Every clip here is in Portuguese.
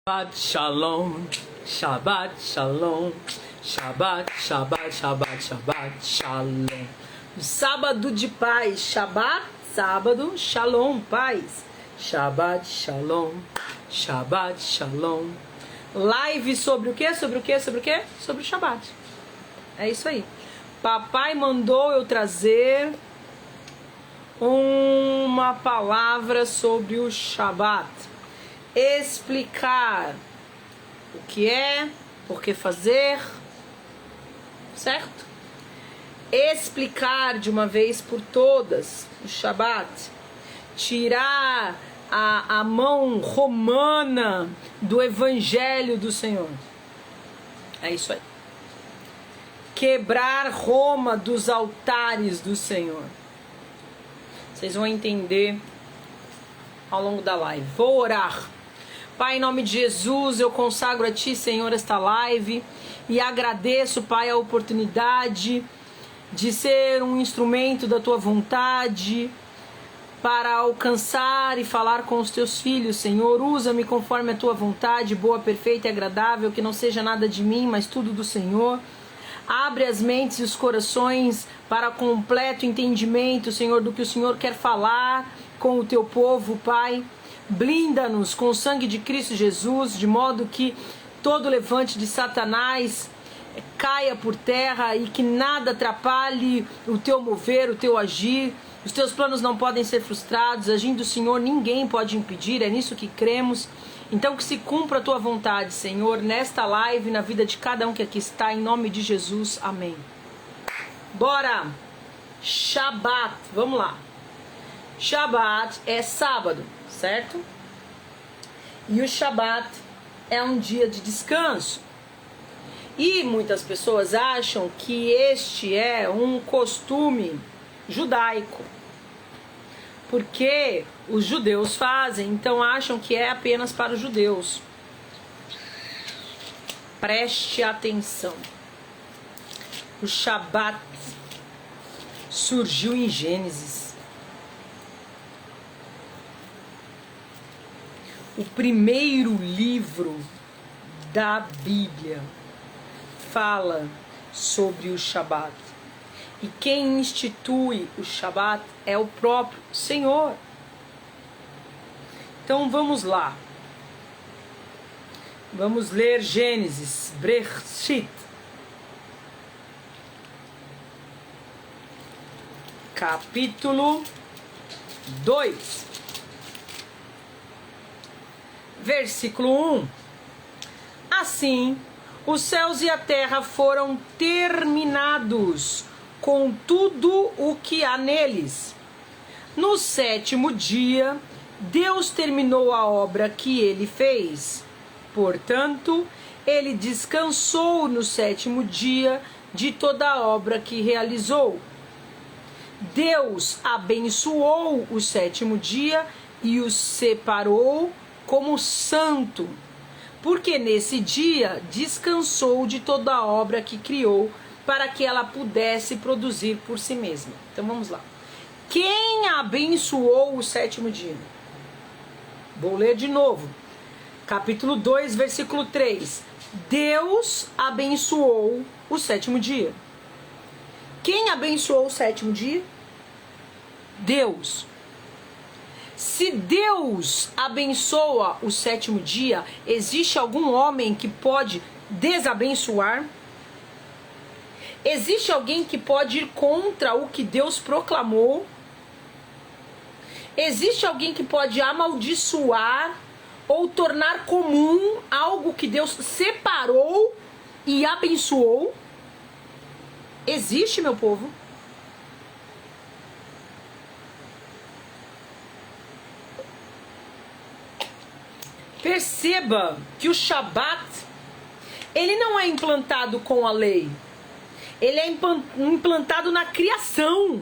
Shabbat Shalom, Shabbat Shalom, Shabbat, Shabbat, Shabbat, Shabbat Shalom. Sábado de paz, Shabbat, sábado, Shalom, paz. Shabbat Shalom, Shabbat Shalom. Live sobre o quê? Sobre o quê? Sobre o quê? Sobre o Shabbat. É isso aí. Papai mandou eu trazer uma palavra sobre o Shabbat. Explicar o que é, por que fazer, certo? Explicar de uma vez por todas o Shabbat, tirar a mão romana do Evangelho do Senhor. É isso aí. Quebrar Roma dos altares do Senhor. Vocês vão entender ao longo da live. Vou orar. Pai, em nome de Jesus, eu consagro a Ti, Senhor, esta live e agradeço, Pai, a oportunidade de ser um instrumento da Tua vontade para alcançar e falar com os Teus filhos, Senhor. Usa-me conforme a Tua vontade, boa, perfeita e agradável, que não seja nada de mim, mas tudo do Senhor. Abre as mentes e os corações para completo entendimento, Senhor, do que o Senhor quer falar com o Teu povo, Pai. Blinda-nos com o sangue de Cristo Jesus, de modo que todo levante de Satanás caia por terra e que nada atrapalhe o Teu mover, o Teu agir. Os Teus planos não podem ser frustrados, agindo o Senhor ninguém pode impedir, é nisso que cremos. Então que se cumpra a Tua vontade, Senhor, nesta live, na vida de cada um que aqui está, em nome de Jesus, amém. Bora! Shabbat, vamos lá. Shabbat é sábado, certo? E o Shabbat é um dia de descanso. E muitas pessoas acham que este é um costume judaico, porque os judeus fazem, então acham que é apenas para os judeus. Preste atenção. O Shabbat surgiu em Gênesis. O primeiro livro da Bíblia fala sobre o Shabbat. E quem institui o Shabbat é o próprio Senhor. Então vamos lá. Vamos ler Gênesis, Bereshit. Capítulo 2. Versículo 1. Assim, os céus e a terra foram terminados com tudo o que há neles. No sétimo dia, Deus terminou a obra que ele fez. Portanto, ele descansou no sétimo dia de toda a obra que realizou. Deus abençoou o sétimo dia e o separou como santo, porque nesse dia descansou de toda a obra que criou, para que ela pudesse produzir por si mesma. Então vamos lá. Quem abençoou o sétimo dia? Vou ler de novo. Capítulo 2, versículo 3. Deus abençoou o sétimo dia. Quem abençoou o sétimo dia? Deus. Se Deus abençoa o sétimo dia, existe algum homem que pode desabençoar? Existe alguém que pode ir contra o que Deus proclamou? Existe alguém que pode amaldiçoar ou tornar comum algo que Deus separou e abençoou? Existe, meu povo? Perceba que o Shabbat, ele não é implantado com a lei. Ele é implantado na criação.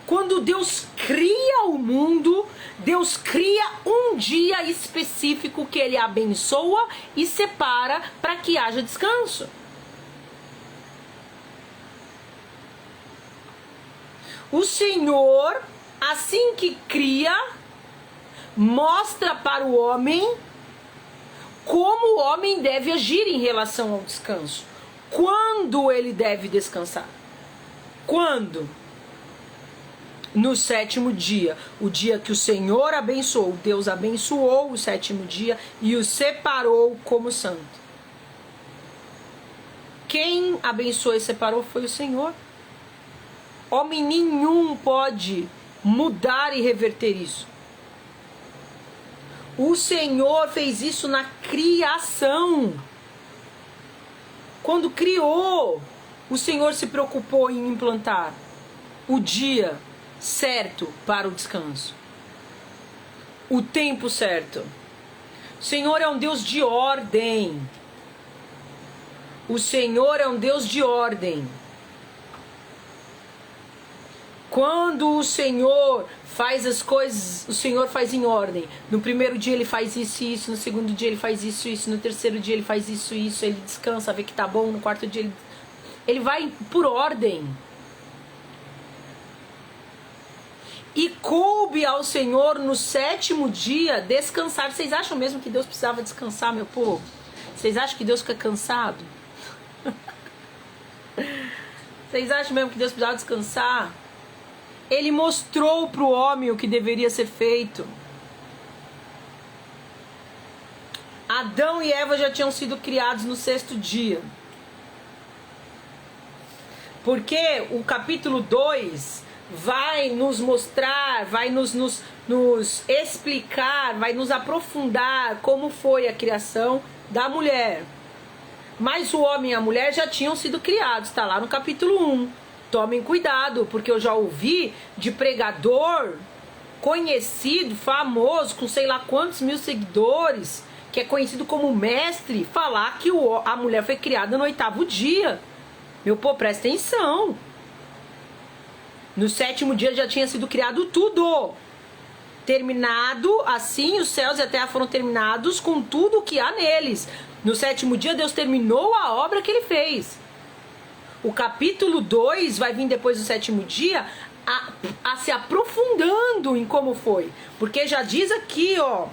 Quando Deus cria o mundo, Deus cria um dia específico que ele abençoa e separa para que haja descanso. O Senhor, assim que cria, mostra para o homem como o homem deve agir em relação ao descanso. Quando ele deve descansar? Quando? No sétimo dia, o dia que o Senhor abençoou, Deus abençoou o sétimo dia e o separou como santo. Quem abençoou e separou foi o Senhor. Homem nenhum pode mudar e reverter isso. O Senhor fez isso na criação. Quando criou, o Senhor se preocupou em implantar o dia certo para o descanso. O tempo certo. O Senhor é um Deus de ordem. O Senhor é um Deus de ordem. Quando o Senhor faz as coisas, o Senhor faz em ordem. No primeiro dia ele faz isso e isso, no segundo dia ele faz isso e isso, no terceiro dia ele faz isso e isso, ele descansa, vê que tá bom, no quarto dia ele vai por ordem. E coube ao Senhor no sétimo dia descansar. Vocês acham mesmo que Deus precisava descansar, meu povo? Vocês acham que Deus fica cansado? Vocês acham mesmo que Deus precisava descansar? Ele mostrou para o homem o que deveria ser feito. Adão e Eva já tinham sido criados no sexto dia. Porque o capítulo 2 vai nos mostrar, vai nos explicar, vai nos aprofundar como foi a criação da mulher. Mas o homem e a mulher já tinham sido criados, está lá no capítulo 1. Tomem cuidado, porque eu já ouvi de pregador conhecido, famoso, com sei lá quantos mil seguidores, que é conhecido como mestre, falar que a mulher foi criada no 8º dia. Meu povo, presta atenção. No 7º dia já tinha sido criado tudo. Terminado, assim os céus e a terra foram terminados com tudo o que há neles. No 7º dia Deus terminou a obra que ele fez. O capítulo 2 vai vir depois do 7º dia a se aprofundando em como foi. Porque já diz aqui, ó,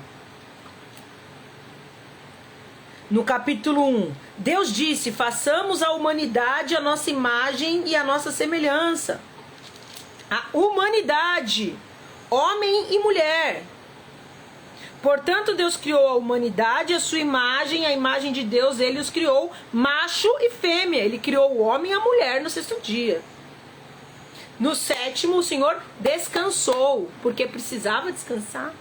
no capítulo 1, Deus disse: façamos a humanidade a nossa imagem e a nossa semelhança. A humanidade, homem e mulher. Portanto, Deus criou a humanidade, a sua imagem, a imagem de Deus, ele os criou macho e fêmea. Ele criou o homem e a mulher no 6º dia. No 7º, o Senhor descansou, porque precisava descansar.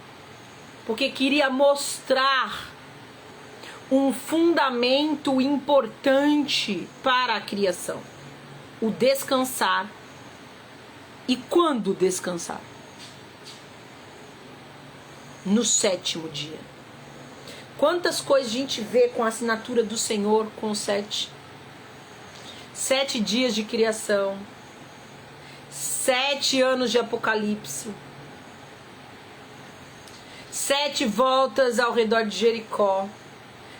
Porque queria mostrar um fundamento importante para a criação. O descansar. E quando descansar? No 7º dia. Quantas coisas a gente vê com a assinatura do Senhor com os 7 dias de criação, 7 anos de Apocalipse, 7 voltas ao redor de Jericó,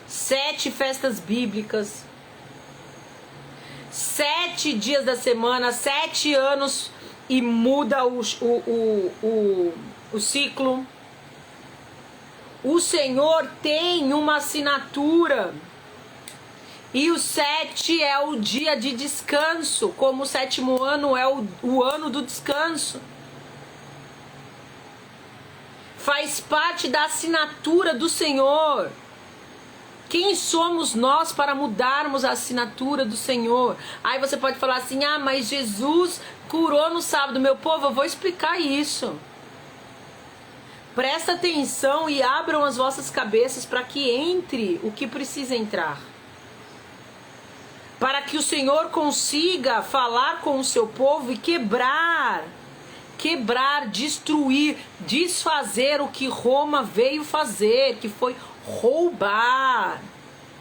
7 festas bíblicas, 7 dias da semana, 7 anos e muda o ciclo. O Senhor tem uma assinatura. E o 7 é o dia de descanso, como o 7º ano é o ano do descanso. Faz parte da assinatura do Senhor. Quem somos nós para mudarmos a assinatura do Senhor? Aí você pode falar assim: ah, mas Jesus curou no sábado. Meu povo, eu vou explicar isso. Presta atenção e abram as vossas cabeças para que entre o que precisa entrar. Para que o Senhor consiga falar com o seu povo e quebrar, destruir, desfazer o que Roma veio fazer, que foi roubar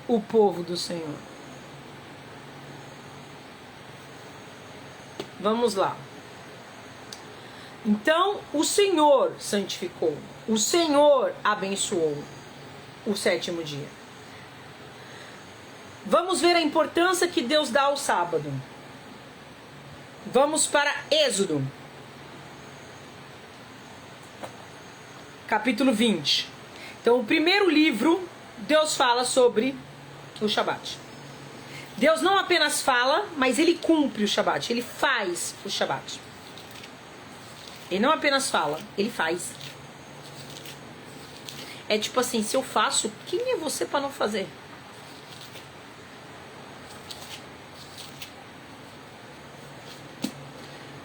o povo do Senhor. Vamos lá. Então, o Senhor santificou, o Senhor abençoou o 7º dia. Vamos ver a importância que Deus dá ao sábado. Vamos para Êxodo, capítulo 20. Então, o primeiro livro Deus fala sobre o Shabat. Deus não apenas fala, mas ele cumpre o Shabat. Ele faz o Shabat. Ele não apenas fala, ele faz. É tipo assim, se eu faço, quem é você para não fazer?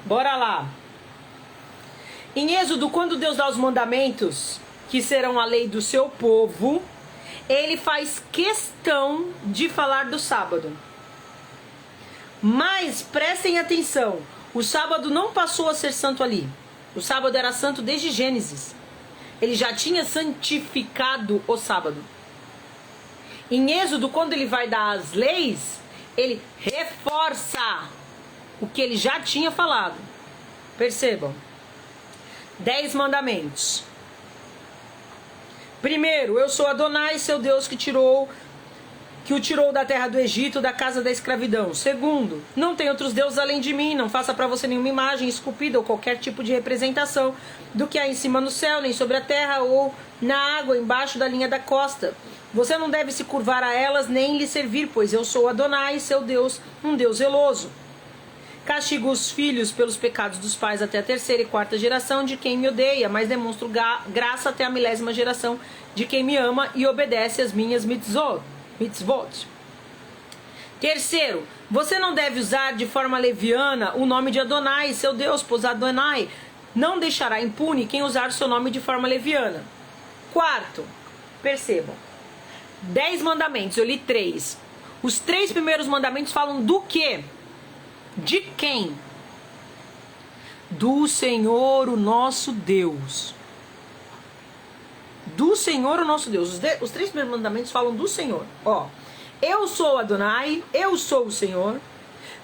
Bora lá. Em Êxodo, quando Deus dá os mandamentos, que serão a lei do seu povo, ele faz questão de falar do sábado. Mas prestem atenção, o sábado não passou a ser santo ali. O sábado era santo desde Gênesis. Ele já tinha santificado o sábado. Em Êxodo, quando ele vai dar as leis, ele reforça o que ele já tinha falado. Percebam. 10 mandamentos. Primeiro, eu sou Adonai, seu Deus, que o tirou da terra do Egito, da casa da escravidão. Segundo, não tem outros deuses além de mim. Não faça para você nenhuma imagem esculpida ou qualquer tipo de representação do que há em cima no céu, nem sobre a terra ou na água, embaixo da linha da costa. Você não deve se curvar a elas nem lhe servir, pois eu sou Adonai, seu Deus, um Deus zeloso. Castigo os filhos pelos pecados dos pais até a 3ª e 4ª geração de quem me odeia, mas demonstro graça até a 1000ª geração de quem me ama e obedece às minhas mitzvot. Terceiro, você não deve usar de forma leviana o nome de Adonai, seu Deus, pois Adonai não deixará impune quem usar o seu nome de forma leviana. Quarto, percebam, 10 mandamentos, eu li 3. Os 3 primeiros mandamentos falam do quê? De quem? Do Senhor, o nosso Deus. Do Senhor, o nosso Deus. Os 3 primeiros mandamentos falam do Senhor. Ó, eu sou Adonai, eu sou o Senhor.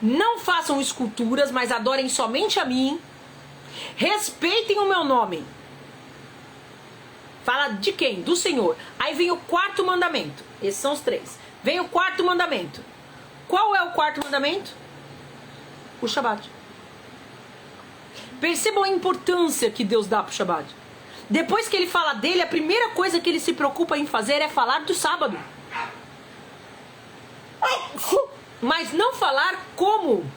Não façam esculturas, mas adorem somente a mim. Respeitem o meu nome. Fala de quem? Do Senhor. Aí vem o 4º mandamento. Esses são os 3. Vem o 4º mandamento. Qual é o 4º mandamento? O Shabat. Percebam a importância que Deus dá para o Shabat. Depois que ele fala dele, a primeira coisa que ele se preocupa em fazer é falar do sábado. Mas não falar como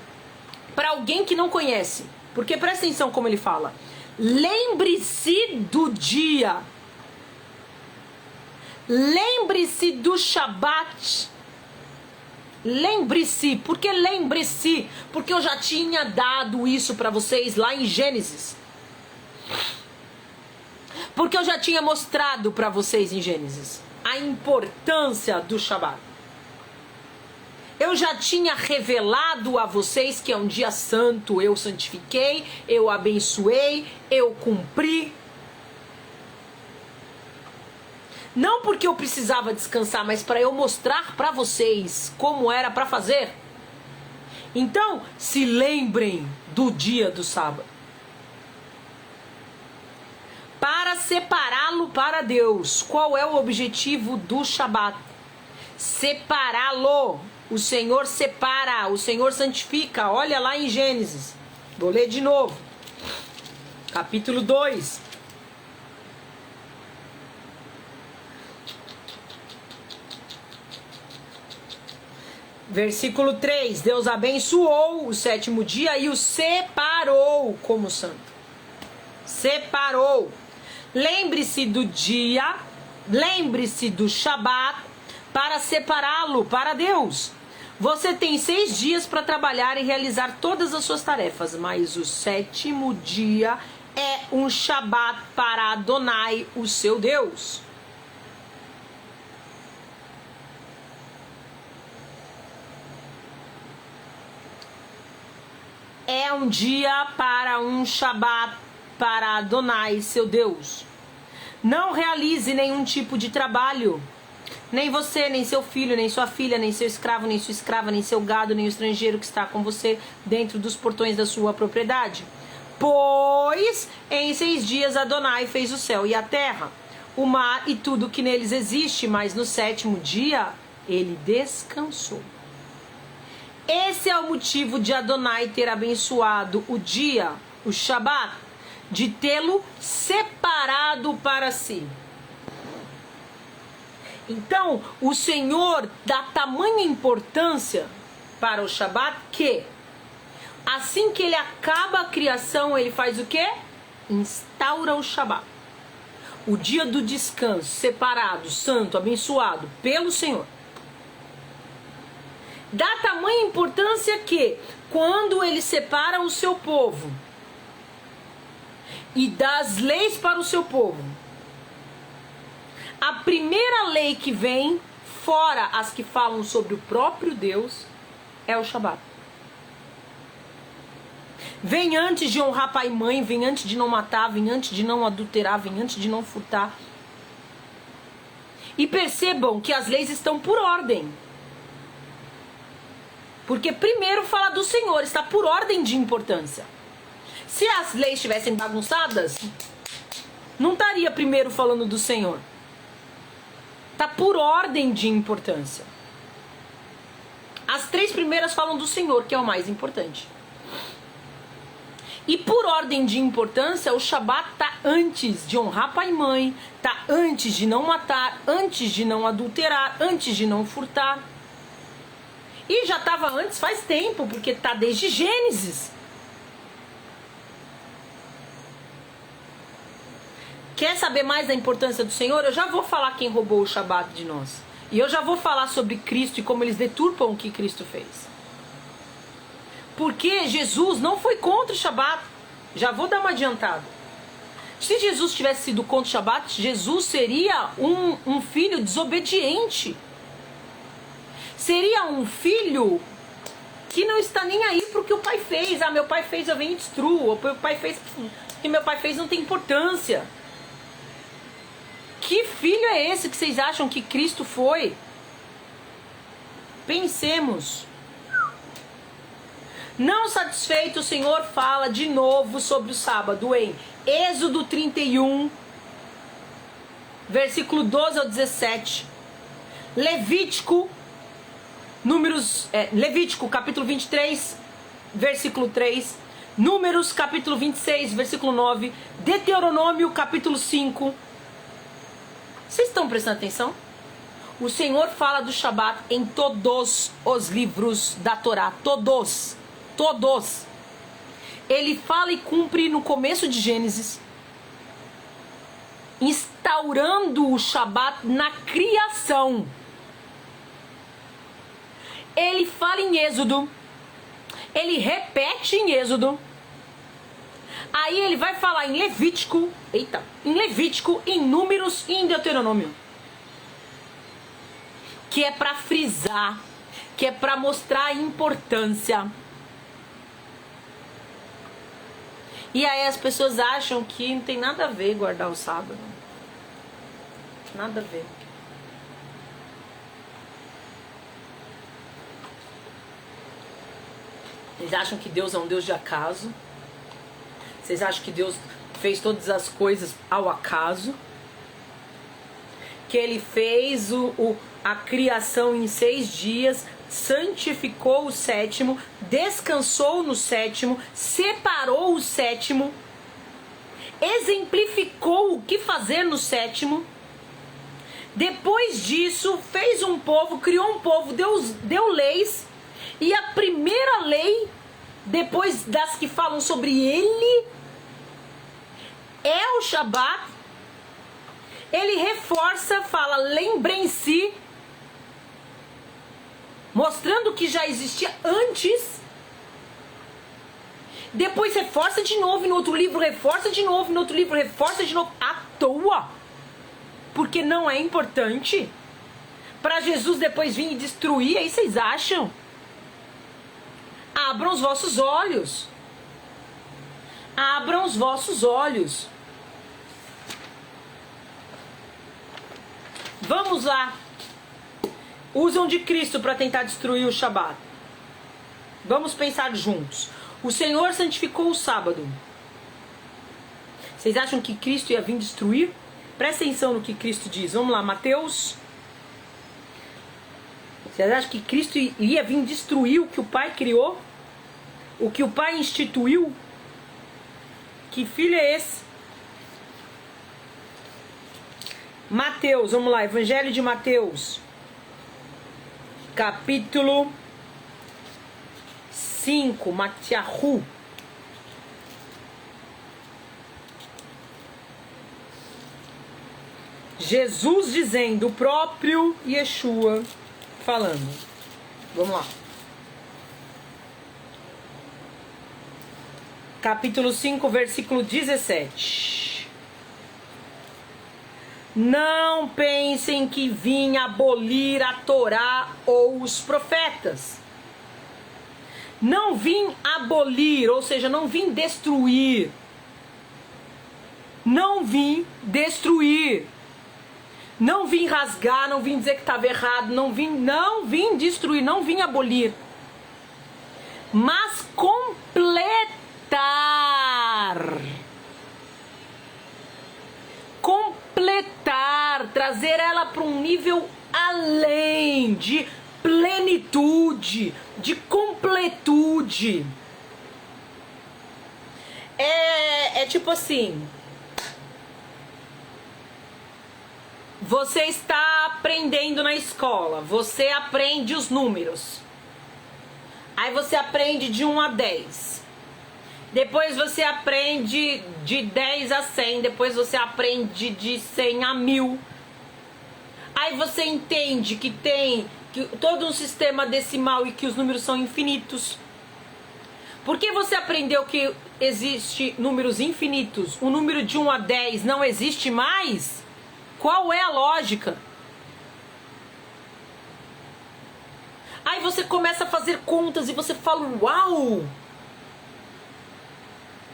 para alguém que não conhece. Porque presta atenção como ele fala. Lembre-se do dia. Lembre-se do Shabat. Lembre-se, porque lembre-se, porque eu já tinha dado isso para vocês lá em Gênesis. Porque eu já tinha mostrado para vocês em Gênesis a importância do Shabat. Eu já tinha revelado a vocês que é um dia santo, eu santifiquei, eu abençoei, eu cumpri. Não porque eu precisava descansar, mas para eu mostrar para vocês como era para fazer. Então, se lembrem do dia do sábado. Para separá-lo para Deus. Qual é o objetivo do Shabat? Separá-lo. O Senhor separa, o Senhor santifica. Olha lá em Gênesis. Vou ler de novo. Capítulo 2. Versículo 3, Deus abençoou o 7º dia e o separou como santo. Separou. Lembre-se do dia, lembre-se do Shabat para separá-lo para Deus. Você tem 6 dias para trabalhar e realizar todas as suas tarefas, mas o 7º dia é um Shabat para Adonai, o seu Deus. É um dia para um Shabat para Adonai, seu Deus. Não realize nenhum tipo de trabalho. Nem você, nem seu filho, nem sua filha, nem seu escravo, nem sua escrava, nem seu gado, nem o estrangeiro que está com você dentro dos portões da sua propriedade. Pois em 6 dias Adonai fez o céu e a terra, o mar e tudo que neles existe, mas no 7º dia ele descansou. Esse é o motivo de Adonai ter abençoado o dia, o Shabat, de tê-lo separado para si. Então, o Senhor dá tamanha importância para o Shabat que, assim que ele acaba a criação, ele faz o quê? Instaura o Shabat. O dia do descanso, separado, santo, abençoado pelo Senhor. Dá tamanha importância que, quando ele separa o seu povo e dá as leis para o seu povo, a primeira lei que vem, fora as que falam sobre o próprio Deus, é o Shabat. Vem antes de honrar pai e mãe, vem antes de não matar, vem antes de não adulterar, vem antes de não furtar. E percebam que as leis estão por ordem. Porque primeiro fala do Senhor, está por ordem de importância. Se as leis estivessem bagunçadas, não estaria primeiro falando do Senhor. Está por ordem de importância. As 3 primeiras falam do Senhor, que é o mais importante. E por ordem de importância, o Shabat está antes de honrar pai e mãe, está antes de não matar, antes de não adulterar, antes de não furtar. E já estava antes faz tempo, porque está desde Gênesis. Quer saber mais da importância do Senhor? Eu já vou falar quem roubou o Shabat de nós. E eu já vou falar sobre Cristo e como eles deturpam o que Cristo fez. Porque Jesus não foi contra o Shabat. Já vou dar uma adiantada. Se Jesus tivesse sido contra o Shabat, Jesus seria um filho desobediente. Seria um filho que não está nem aí para o que o pai fez. Ah, meu pai fez, eu venho e destruo. O pai fez, o que meu pai fez não tem importância. Que filho é esse que vocês acham que Cristo foi? Pensemos. Não satisfeito, o Senhor fala de novo sobre o sábado em Êxodo 31, versículo 12 ao 17. Levítico capítulo 23, versículo 3. Números capítulo 26, versículo 9. Deuteronômio capítulo 5. Vocês estão prestando atenção? O Senhor fala do Shabat em todos os livros da Torá. Todos. Ele fala e cumpre no começo de Gênesis, instaurando o Shabat na criação. Ele fala em Êxodo, ele repete em Êxodo, aí ele vai falar em Levítico, em Números e em Deuteronômio. Que é para frisar, que é para mostrar a importância. E aí as pessoas acham que não tem nada a ver guardar o sábado. Nada a ver. Eles acham que Deus é um Deus de acaso. Vocês acham que Deus fez todas as coisas ao acaso? Que Ele fez a criação em 6 dias, santificou o 7º, descansou no 7º, separou o 7º, exemplificou o que fazer no 7º. Depois disso, fez um povo, criou um povo, deu leis. E a primeira lei, depois das que falam sobre ele, é o Shabat. Ele reforça, fala, lembrem-se, mostrando que já existia antes. Depois reforça de novo, e no outro livro reforça de novo, no outro livro reforça de novo, à toa. Porque não é importante para Jesus depois vir e destruir, aí vocês acham? Abram os vossos olhos. Abram os vossos olhos. Vamos lá. Usam de Cristo para tentar destruir o Shabat. Vamos pensar juntos. O Senhor santificou o sábado. Vocês acham que Cristo ia vir destruir? Presta atenção no que Cristo diz. Vamos lá, Mateus. Vocês acham que Cristo ia vir destruir o que o Pai criou? O que o Pai instituiu? Que filho é esse? Mateus, vamos lá, Evangelho de Mateus, capítulo 5, Matiahu. Jesus dizendo, o próprio Yeshua falando. Vamos lá. Capítulo 5, versículo 17. Não pensem que vim abolir a Torá ou os profetas. Não vim abolir, ou seja, não vim destruir. Não vim destruir. Não vim rasgar, não vim dizer que estava errado, não vim destruir, não vim abolir. Mas completar. Completar, trazer ela para um nível além de plenitude, de completude. É tipo assim, você está aprendendo na escola, você aprende os números, aí você aprende de 1 a 10. Depois você aprende de 10 a 100, depois você aprende de 100 a 1000. Aí você entende que tem todo um sistema decimal e que os números são infinitos. Porque você aprendeu que existe números infinitos, o número de 1 a 10 não existe mais? Qual é a lógica? Aí você começa a fazer contas e você fala, uau!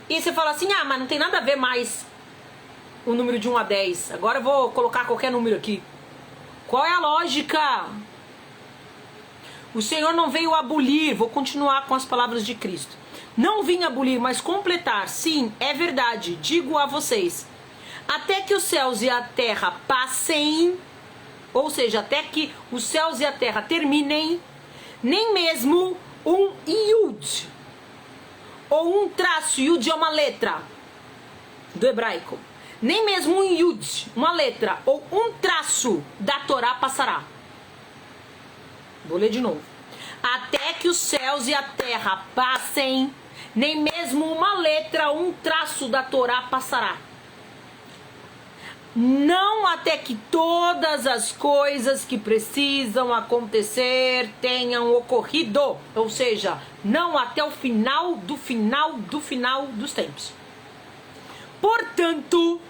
E você fala assim, mas não tem nada a ver mais o número de 1 a 10. Agora eu vou colocar qualquer número aqui. Qual é a lógica? O Senhor não veio abolir, vou continuar com as palavras de Cristo. Não vim abolir, mas completar. Sim, é verdade, digo a vocês. Até que os céus e a terra passem, ou seja, até que os céus e a terra terminem, nem mesmo um iud, ou um traço, yud é uma letra do hebraico, nem mesmo um yud, uma letra, ou um traço da Torá passará. Vou ler de novo. Até que os céus e a terra passem, nem mesmo uma letra, um traço da Torá passará. Não até que todas as coisas que precisam acontecer tenham ocorrido. Ou seja, não até o final do final do final dos tempos. Portanto,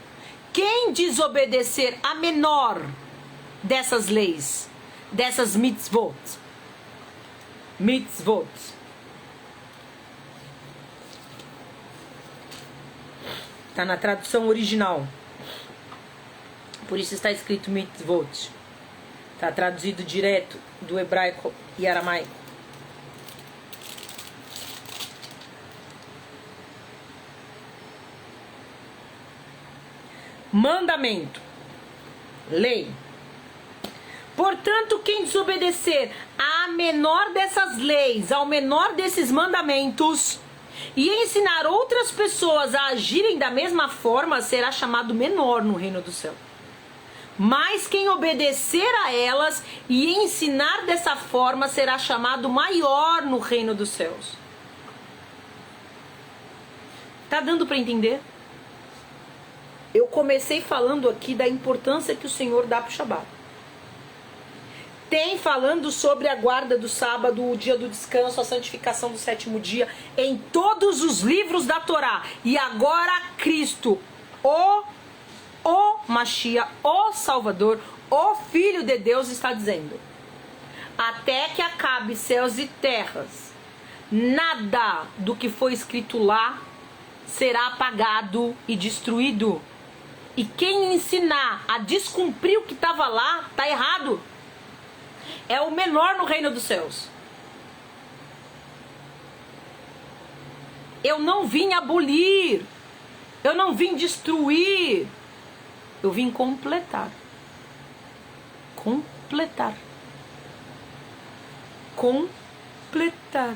quem desobedecer a menor dessas leis, dessas mitzvot, está na tradução original. Por isso está escrito mitzvot. Está traduzido direto do hebraico e aramaico. Mandamento. Lei. Portanto, quem desobedecer à menor dessas leis, ao menor desses mandamentos, e ensinar outras pessoas a agirem da mesma forma, será chamado menor no reino do céu. Mas quem obedecer a elas e ensinar dessa forma será chamado maior no reino dos céus. Tá dando para entender? Eu comecei falando aqui da importância que o Senhor dá para o Shabat. Tem falando sobre a guarda do sábado, o dia do descanso, a santificação do sétimo dia, em todos os livros da Torá. E agora Cristo, o Mashiach, o Salvador, o Filho de Deus, está dizendo: até que acabe céus e terras, nada do que foi escrito lá será apagado e destruído. E quem ensinar a descumprir o que estava lá, está errado. É o menor no reino dos céus. Eu não vim abolir, eu não vim destruir, eu vim completar. Completar. Completar.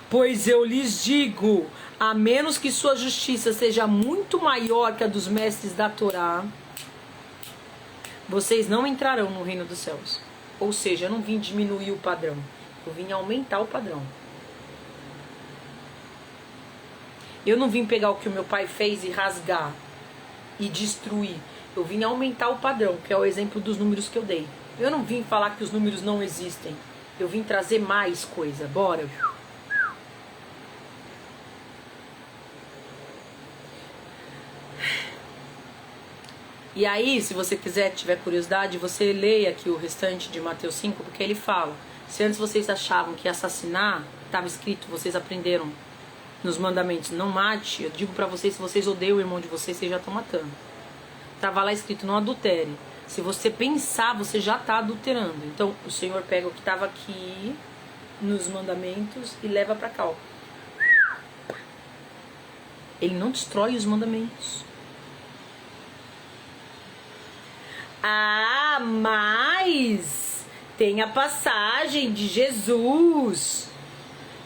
Pois eu lhes digo, a menos que sua justiça seja muito maior que a dos mestres da Torá, vocês não entrarão no reino dos céus. Ou seja, eu não vim diminuir o padrão, eu vim aumentar o padrão. Eu não vim pegar o que o meu pai fez e rasgar e destruir. Eu vim aumentar o padrão, que é o exemplo dos números que eu dei. Eu não vim falar que os números não existem. Eu vim trazer mais coisa. Bora. E aí, se você quiser, tiver curiosidade, você leia aqui o restante de Mateus 5, porque ele fala: se antes vocês achavam que assassinar, estava escrito, vocês aprenderam nos mandamentos, não mate, eu digo pra vocês, se vocês odeiam o irmão de vocês, vocês já estão matando. Tava lá escrito, não adultere. Se você pensar, você já está adulterando. Então, o Senhor pega o que estava aqui nos mandamentos e leva para cá, ó. Ele não destrói os mandamentos. Ah, mas tem a passagem de Jesus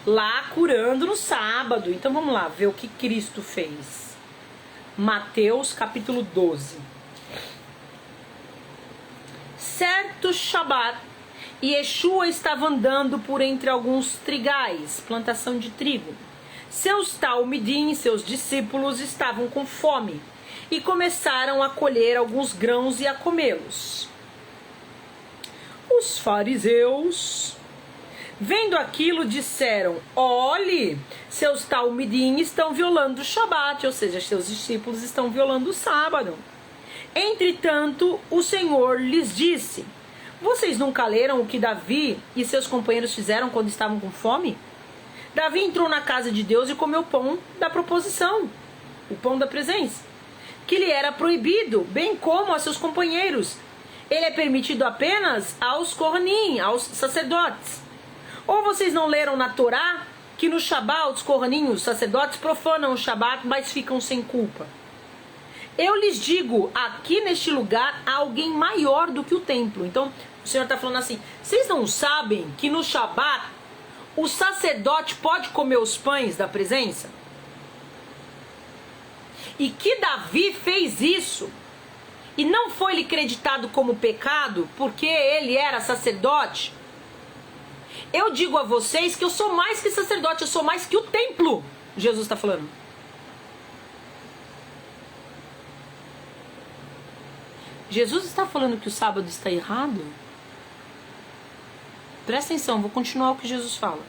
lá curando no sábado. Então vamos lá ver o que Cristo fez. Mateus capítulo 12. Certo Shabat, Yeshua estava andando por entre alguns trigais, plantação de trigo. Seus talmidim, seus discípulos, estavam com fome e começaram a colher alguns grãos e a comê-los. Os fariseus, vendo aquilo, disseram: olhe, seus talmidim estão violando o Shabat, ou seja, seus discípulos estão violando o sábado. Entretanto, o Senhor lhes disse: vocês nunca leram o que Davi e seus companheiros fizeram quando estavam com fome? Davi entrou na casa de Deus e comeu o pão da proposição, o pão da presença, que lhe era proibido, bem como a seus companheiros. Ele é permitido apenas aos Kohanim, aos sacerdotes. Ou vocês não leram na Torá que no Shabat os Kohanim, os sacerdotes, profanam o Shabat, mas ficam sem culpa? Eu lhes digo, aqui neste lugar há alguém maior do que o templo. Então, o Senhor está falando assim: vocês não sabem que no Shabat o sacerdote pode comer os pães da presença? E que Davi fez isso e não foi lhe creditado como pecado porque ele era sacerdote? Eu digo a vocês que eu sou mais que sacerdote, eu sou mais que o templo. Jesus está falando. Jesus está falando que o sábado está errado? Presta atenção, vou continuar o que Jesus fala.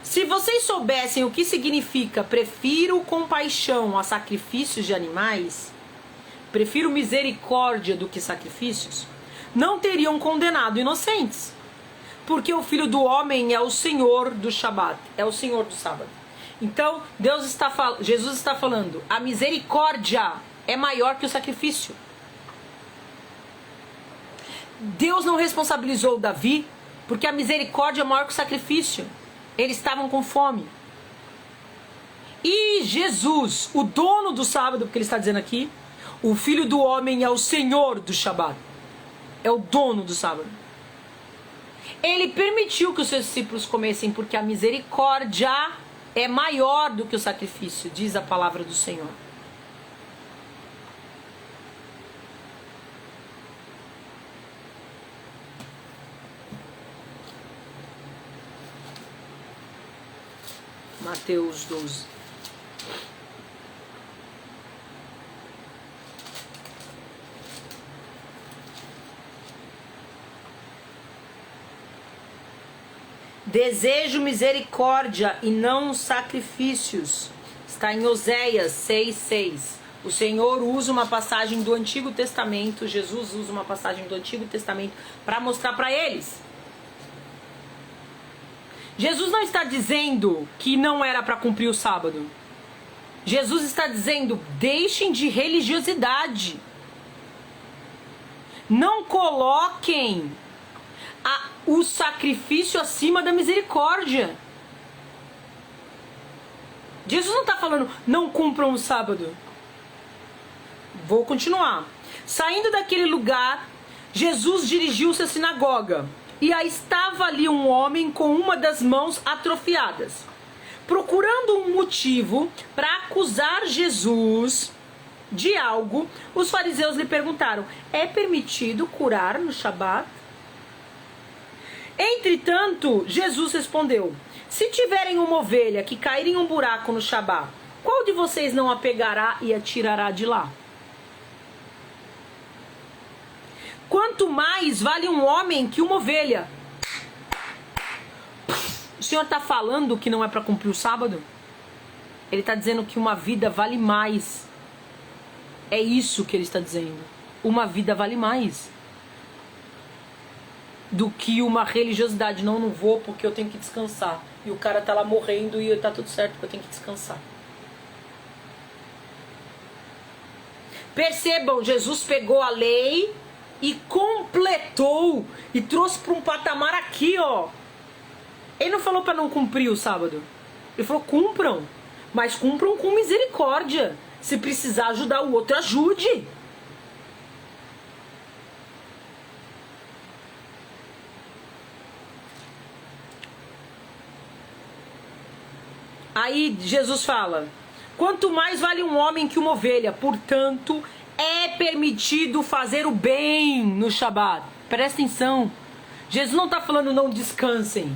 Se vocês soubessem o que significa prefiro compaixão a sacrifícios de animais, prefiro misericórdia do que sacrifícios, não teriam condenado inocentes. Porque o Filho do Homem é o Senhor do Shabat, é o Senhor do sábado. Então, Jesus está falando, a misericórdia é maior que o sacrifício. Deus não responsabilizou Davi, porque a misericórdia é maior que o sacrifício. Eles estavam com fome. E Jesus, o dono do sábado, porque ele está dizendo aqui, o Filho do Homem é o Senhor do Shabat, é o dono do sábado. Ele permitiu que os seus discípulos comessem, porque a misericórdia é maior do que o sacrifício, diz a palavra do Senhor. Mateus 12. Desejo misericórdia e não sacrifícios. Está em Oséias 6:6. O Senhor usa uma passagem do Antigo Testamento, Jesus usa uma passagem do Antigo Testamento para mostrar para eles. Jesus não está dizendo que não era para cumprir o sábado. Jesus está dizendo, deixem de religiosidade. Não coloquem o sacrifício acima da misericórdia. Jesus não está falando, não cumpram o sábado. Vou continuar. Saindo daquele lugar, Jesus dirigiu-se à sinagoga. E aí estava ali um homem com uma das mãos atrofiadas. Procurando um motivo para acusar Jesus, de algo, os fariseus lhe perguntaram: é permitido curar no Shabat? Entretanto, Jesus respondeu: se tiverem uma ovelha que cair em um buraco no Shabat, qual de vocês não a pegará e a tirará de lá? Quanto mais vale um homem que uma ovelha. O Senhor está falando que não é para cumprir o sábado? Ele está dizendo que uma vida vale mais. É isso que ele está dizendo. Uma vida vale mais do que uma religiosidade. Não vou porque eu tenho que descansar. E o cara tá lá morrendo e tá tudo certo porque eu tenho que descansar. Percebam, Jesus pegou a lei e completou e trouxe para um patamar aqui, ó. Ele não falou para não cumprir o sábado. Ele falou: cumpram, mas cumpram com misericórdia. Se precisar ajudar o outro, ajude. Aí Jesus fala: quanto mais vale um homem que uma ovelha, portanto, é permitido fazer o bem no Shabat. Presta atenção. Jesus não está falando não descansem.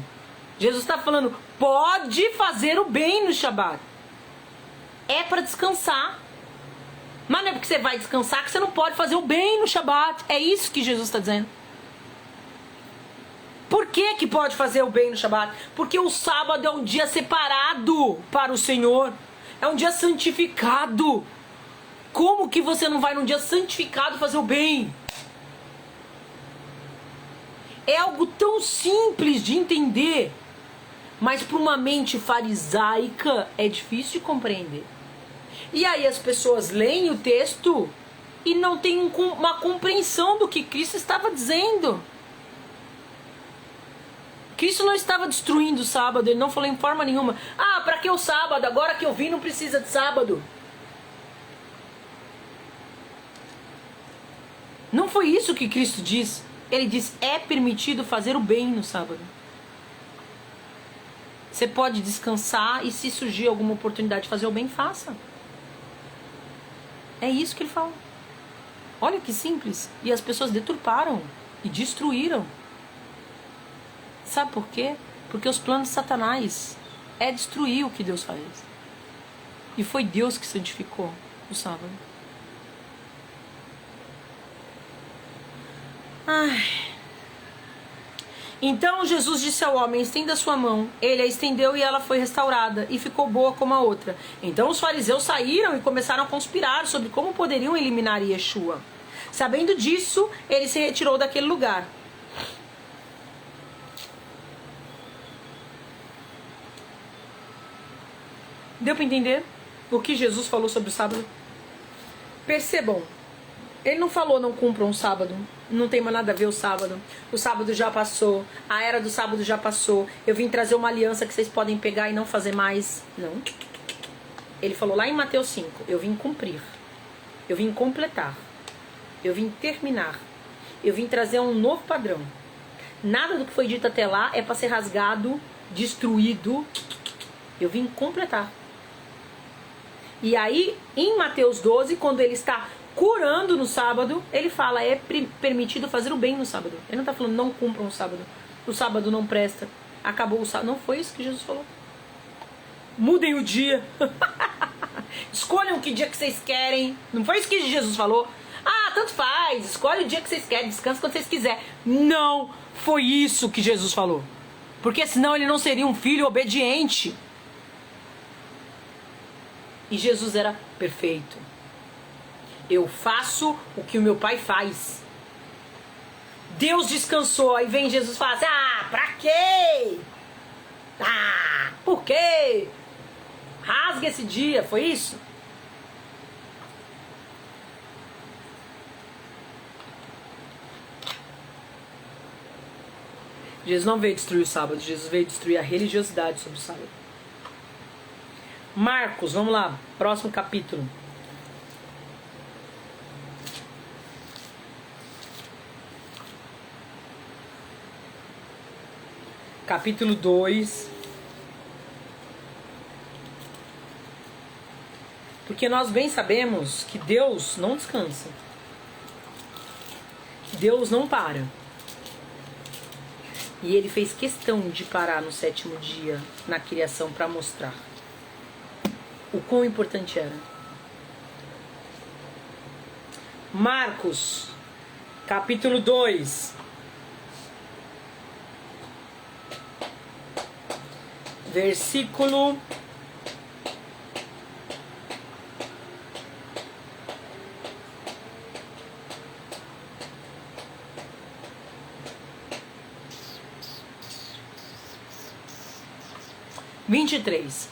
Jesus está falando: pode fazer o bem no Shabat. É para descansar. Mas não é porque você vai descansar que você não pode fazer o bem no Shabat. É isso que Jesus está dizendo. Por que pode fazer o bem no Shabat? Porque o sábado é um dia separado para o Senhor. É um dia santificado. Como que você não vai num dia santificado fazer o bem? É algo tão simples de entender, mas para uma mente farisaica é difícil de compreender. E aí as pessoas leem o texto e não têm uma compreensão do que Cristo estava dizendo. Cristo não estava destruindo o sábado, ele não falou em forma nenhuma: ah, para que o sábado? Agora que eu vim não precisa de sábado. Não foi isso que Cristo diz. Ele diz: é permitido fazer o bem no sábado. Você pode descansar e se surgir alguma oportunidade de fazer o bem, faça. É isso que ele fala. Olha que simples. E as pessoas deturparam e destruíram. Sabe por quê? Porque os planos de Satanás é destruir o que Deus faz. E foi Deus que santificou o sábado. Ai. Então Jesus disse ao homem: estenda a sua mão. Ele a estendeu e ela foi restaurada e ficou boa como a outra. Então os fariseus saíram e começaram a conspirar sobre como poderiam eliminar Yeshua. Sabendo disso, ele se retirou daquele lugar. Deu para entender o que Jesus falou sobre o sábado? Percebam, ele não falou não cumpram o sábado, não tem mais nada a ver o sábado já passou, a era do sábado já passou, eu vim trazer uma aliança que vocês podem pegar e não fazer mais. Não. Ele falou lá em Mateus 5, eu vim cumprir, eu vim completar, eu vim terminar, eu vim trazer um novo padrão. Nada do que foi dito até lá é para ser rasgado, destruído. Eu vim completar. E aí, em Mateus 12, quando ele está curando no sábado, ele fala: é permitido fazer o bem no sábado. Ele não está falando não cumpram o sábado não presta, acabou o sábado. Não foi isso que Jesus falou. Mudem o dia. Escolham que dia que vocês querem. Não foi isso que Jesus falou. Ah, tanto faz, escolhe o dia que vocês querem, descansa quando vocês quiserem. Não foi isso que Jesus falou. Porque senão ele não seria um filho obediente. E Jesus era perfeito. Eu faço o que o meu pai faz. Deus descansou. Aí vem Jesus e fala assim: ah, pra quê? Ah, por quê? Rasga esse dia, foi isso? Jesus não veio destruir o sábado, Jesus veio destruir a religiosidade sobre o sábado. Marcos, vamos lá, próximo capítulo. Capítulo 2. Porque nós bem sabemos que Deus não descansa. Que Deus não para. E ele fez questão de parar no 7º dia na criação para mostrar o quão importante era. Marcos, capítulo 2. Versículo 23.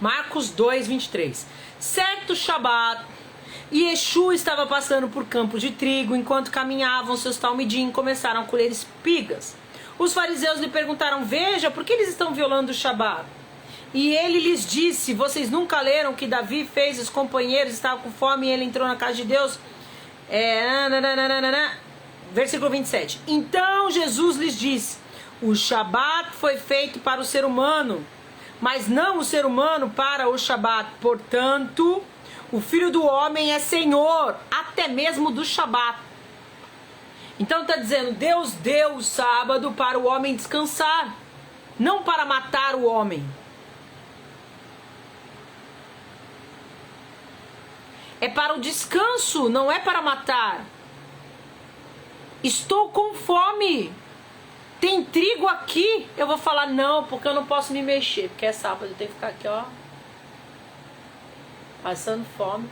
Marcos 2, 23. Certo Shabat, Yeshua estava passando por campos de trigo. Enquanto caminhavam, seus talmidim começaram a colher espigas. Os fariseus lhe perguntaram: veja, por que eles estão violando o Shabat? E ele lhes disse: vocês nunca leram que Davi fez os companheiros, estavam com fome e ele entrou na casa de Deus? Versículo 27. Então Jesus lhes disse: o Shabat foi feito para o ser humano, mas não o ser humano para o Shabat. Portanto, o Filho do Homem é Senhor até mesmo do Shabat. Então está dizendo, Deus deu o sábado para o homem descansar, não para matar o homem. É para o descanso, não é para matar. Estou com fome. Tem trigo aqui? Eu vou falar não, porque eu não posso me mexer, porque é sábado, eu tenho que ficar aqui, ó, passando fome.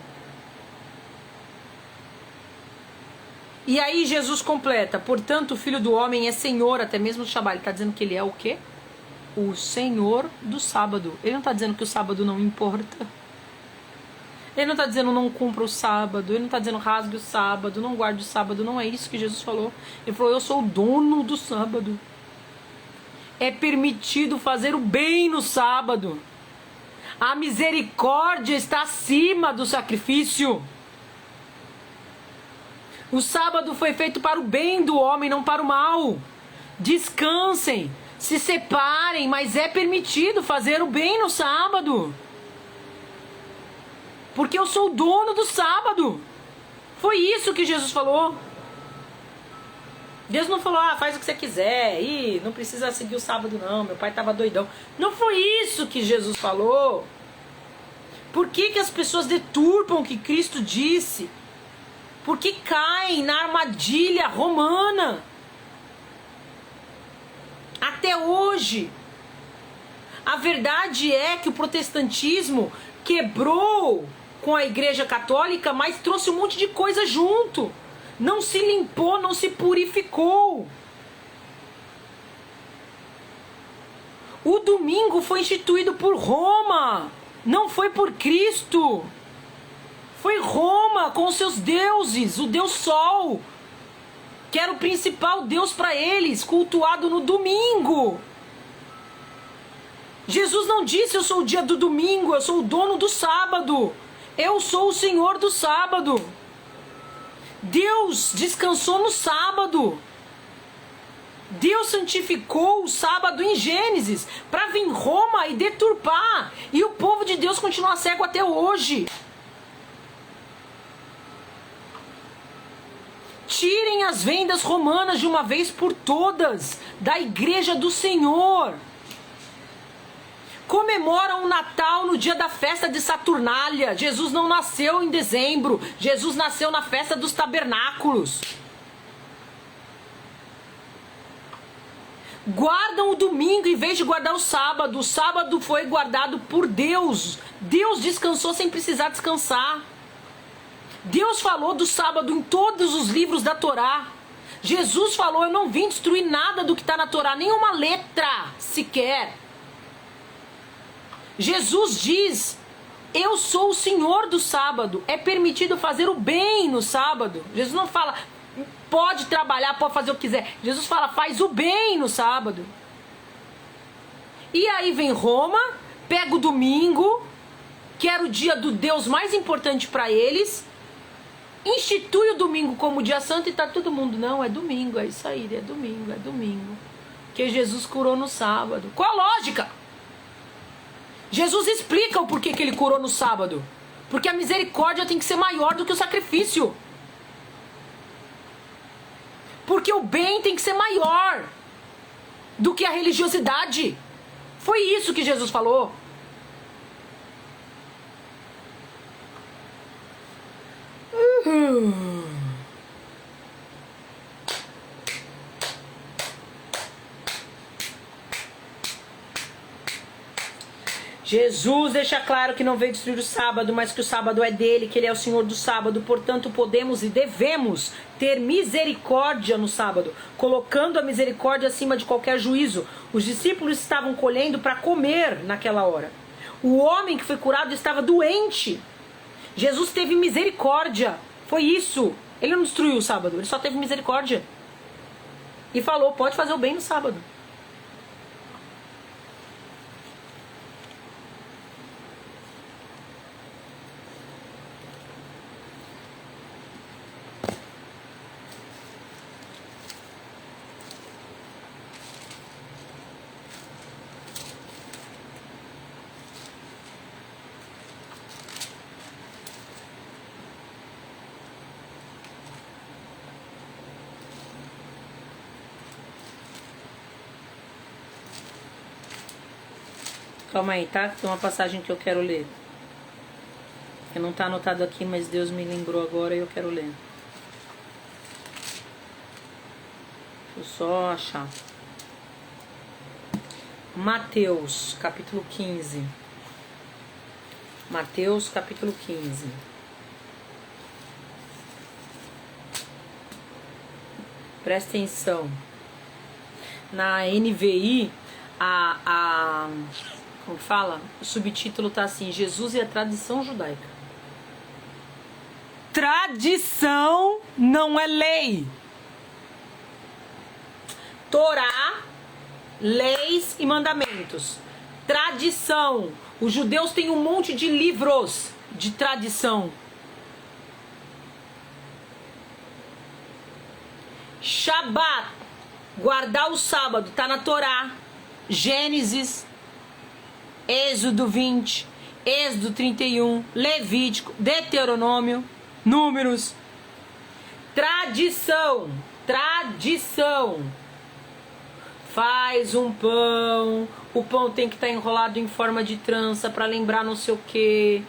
E aí Jesus completa: portanto o Filho do Homem é Senhor até mesmo do Shabat. Ele está dizendo que ele é o quê? O Senhor do sábado. Ele não está dizendo que o sábado não importa. Ele não está dizendo não cumpra o sábado. Ele não está dizendo rasgue o sábado, não guarde o sábado. Não é isso que Jesus falou. Ele falou: eu sou o dono do sábado. É permitido fazer o bem no sábado. A misericórdia está acima do sacrifício. O sábado foi feito para o bem do homem, não para o mal. Descansem, se separem, mas é permitido fazer o bem no sábado. Porque eu sou o dono do sábado. Foi isso que Jesus falou. Deus não falou: faz o que você quiser, e não precisa seguir o sábado não, meu pai estava doidão. Não foi isso que Jesus falou. Por que as pessoas deturpam o que Cristo disse? Porque caem na armadilha romana. Até hoje. A verdade é que o protestantismo quebrou com a Igreja Católica, mas trouxe um monte de coisa junto. Não se limpou, não se purificou. O domingo foi instituído por Roma, não foi por Cristo. Foi Roma com seus deuses, o Deus Sol, que era o principal Deus para eles, cultuado no domingo. Jesus não disse: eu sou o dia do domingo, eu sou o dono do sábado. Eu sou o Senhor do sábado. Deus descansou no sábado. Deus santificou o sábado em Gênesis para vir Roma e deturpar. E o povo de Deus continua cego até hoje. Tirem as vendas romanas de uma vez por todas da Igreja do Senhor. Comemoram o Natal no dia da festa de Saturnália. Jesus não nasceu em dezembro. Jesus nasceu na festa dos tabernáculos. Guardam o domingo em vez de guardar o sábado. O sábado foi guardado por Deus. Deus descansou sem precisar descansar. Deus falou do sábado em todos os livros da Torá. Jesus falou: eu não vim destruir nada do que está na Torá, nenhuma letra sequer. Jesus diz: eu sou o Senhor do sábado. É permitido fazer o bem no sábado. Jesus não fala: pode trabalhar, pode fazer o que quiser. Jesus fala: faz o bem no sábado. E aí vem Roma, pega o domingo, que era o dia do Deus mais importante para eles, institui o domingo como dia santo e tá todo mundo: não, é domingo, é isso aí, é domingo, é domingo. Que Jesus curou no sábado. Qual a lógica? Jesus explica o porquê que ele curou no sábado. Porque a misericórdia tem que ser maior do que o sacrifício. Porque o bem tem que ser maior do que a religiosidade. Foi isso que Jesus falou. Jesus deixa claro que não veio destruir o sábado, mas que o sábado é dele, que ele é o Senhor do sábado. Portanto, podemos e devemos ter misericórdia no sábado, colocando a misericórdia acima de qualquer juízo. Os discípulos estavam colhendo para comer naquela hora. O homem que foi curado estava doente. Jesus teve misericórdia. Foi isso. Ele não destruiu o sábado, ele só teve misericórdia. E falou, pode fazer o bem no sábado. Calma aí, tá? Tem uma passagem que eu quero ler. Que não tá anotado aqui, mas Deus me lembrou agora e eu quero ler. Deixa eu só achar. Mateus, capítulo 15. Mateus, capítulo 15. Presta atenção. Na NVI, como fala? O subtítulo tá assim: Jesus e a tradição judaica. Tradição não é lei. Torá, leis e mandamentos. Tradição. Os judeus têm um monte de livros de tradição. Shabat, guardar o sábado, tá na Torá. Gênesis, Êxodo 20, Êxodo 31, Levítico, Deuteronômio, Números. Tradição, tradição. Faz um pão, o pão tem que estar enrolado em forma de trança para lembrar não sei o que.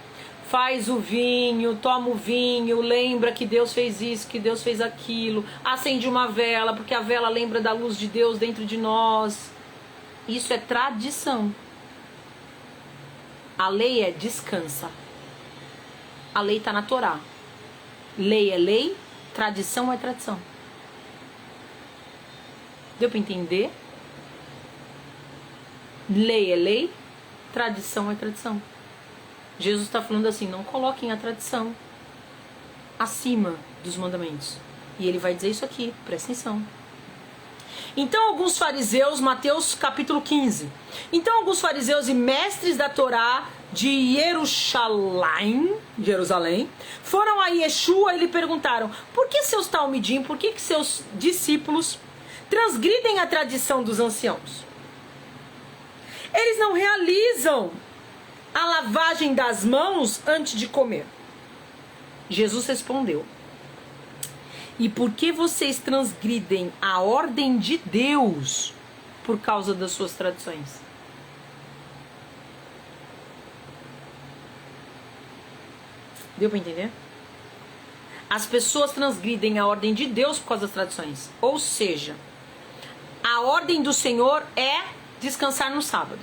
Faz o vinho, toma o vinho, lembra que Deus fez isso, que Deus fez aquilo. Acende uma vela, porque a vela lembra da luz de Deus dentro de nós. Isso é tradição. A lei é descansa. A lei está na Torá. Lei é lei, tradição é tradição. Deu para entender? Lei é lei, tradição é tradição. Jesus está falando assim, não coloquem a tradição acima dos mandamentos. E ele vai dizer isso aqui, presta atenção. Então alguns fariseus, Mateus capítulo 15. Então alguns fariseus e mestres da Torá de Jerusalém, foram a Yeshua e lhe perguntaram: por que seus talmidim, por que seus discípulos transgridem a tradição dos anciãos? Eles não realizam a lavagem das mãos antes de comer. Jesus respondeu: e por que vocês transgridem a ordem de Deus por causa das suas tradições? Deu para entender? As pessoas transgridem a ordem de Deus por causa das tradições. Ou seja, a ordem do Senhor é descansar no sábado.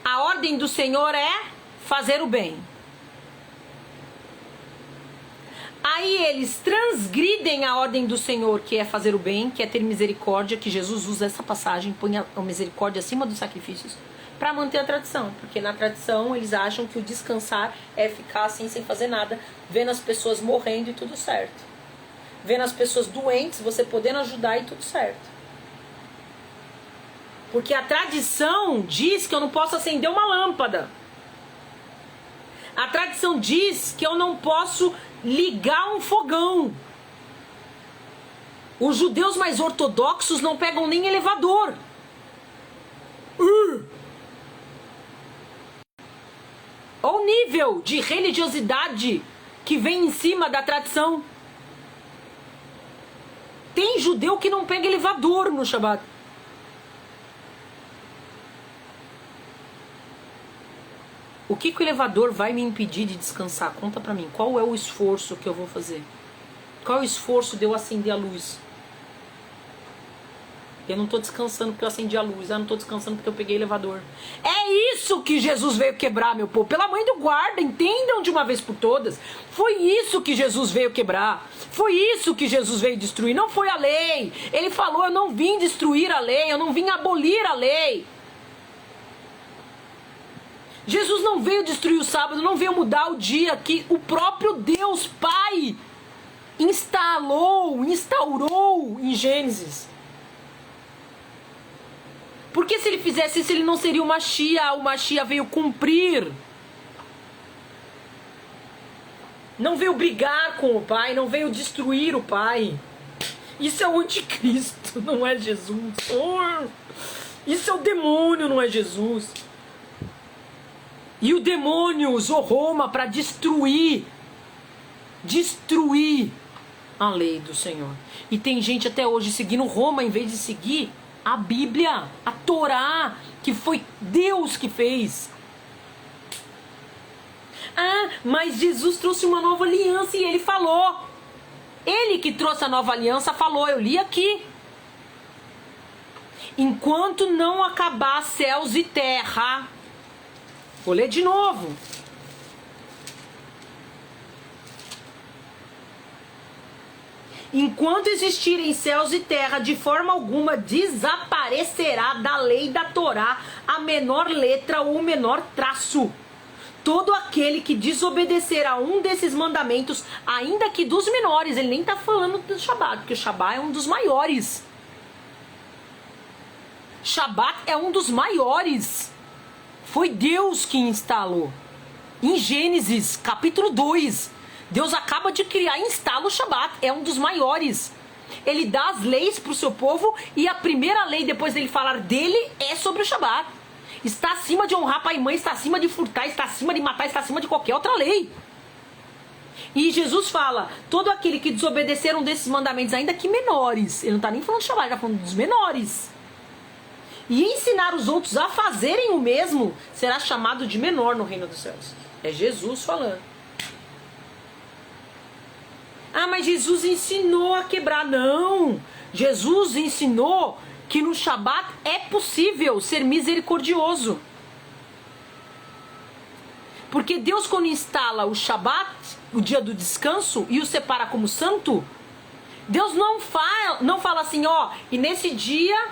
A ordem do Senhor é fazer o bem. Aí eles transgridem a ordem do Senhor, que é fazer o bem, que é ter misericórdia, que Jesus usa essa passagem, põe a misericórdia acima dos sacrifícios, para manter a tradição. Porque na tradição eles acham que o descansar é ficar assim sem fazer nada, vendo as pessoas morrendo e tudo certo. Vendo as pessoas doentes, você podendo ajudar e tudo certo. Porque a tradição diz que eu não posso acender uma lâmpada. A tradição diz que eu não posso ligar um fogão. Os judeus mais ortodoxos não pegam nem elevador. Olha o nível de religiosidade que vem em cima da tradição. Tem judeu que não pega elevador no Shabat. O que o elevador vai me impedir de descansar? Conta pra mim. Qual é o esforço que eu vou fazer? Qual é o esforço de eu acender a luz? Eu não estou descansando porque eu acendi a luz. Eu não estou descansando porque eu peguei o elevador. É isso que Jesus veio quebrar, meu povo. Pela mãe do guarda, entendam de uma vez por todas. Foi isso que Jesus veio quebrar. Foi isso que Jesus veio destruir. Não foi a lei. Ele falou, eu não vim destruir a lei. Eu não vim abolir a lei. Jesus não veio destruir o sábado. Não veio mudar o dia que o próprio Deus Pai instaurou em Gênesis. Porque se ele fizesse isso, ele não seria o Mashiach. O Mashiach veio cumprir. Não veio brigar com o Pai, não veio destruir o Pai. Isso é o anticristo, não é Jesus. Isso é o demônio, não é Jesus. E o demônio usou Roma para destruir a lei do Senhor. E tem gente até hoje seguindo Roma em vez de seguir a Bíblia, a Torá, que foi Deus que fez. Ah, mas Jesus trouxe uma nova aliança e ele falou. Ele que trouxe a nova aliança falou, eu li aqui. Enquanto não acabar céus e terra. Vou ler de novo. Enquanto existirem céus e terra, de forma alguma desaparecerá da lei da Torá a menor letra ou o menor traço. Todo aquele que desobedecer a um desses mandamentos, ainda que dos menores, ele nem está falando do Shabat, porque o Shabat é um dos maiores. Shabat é um dos maiores. Foi Deus que instalou. Em Gênesis, capítulo 2, Deus acaba de criar e instala o Shabat. É um dos maiores. Ele dá as leis para o seu povo e a primeira lei, depois dele falar dele, é sobre o Shabat. Está acima de honrar pai e mãe, está acima de furtar, está acima de matar, está acima de qualquer outra lei. E Jesus fala, todo aquele que desobedecer um desses mandamentos, ainda que menores, ele não está nem falando do Shabat, ele está falando dos menores, e ensinar os outros a fazerem o mesmo, será chamado de menor no reino dos céus. É Jesus falando. Ah, mas Jesus ensinou a quebrar. Não! Jesus ensinou que no Shabat é possível ser misericordioso. Porque Deus, quando instala o Shabat, o dia do descanso, e o separa como santo, Deus não fala assim, ó, e nesse dia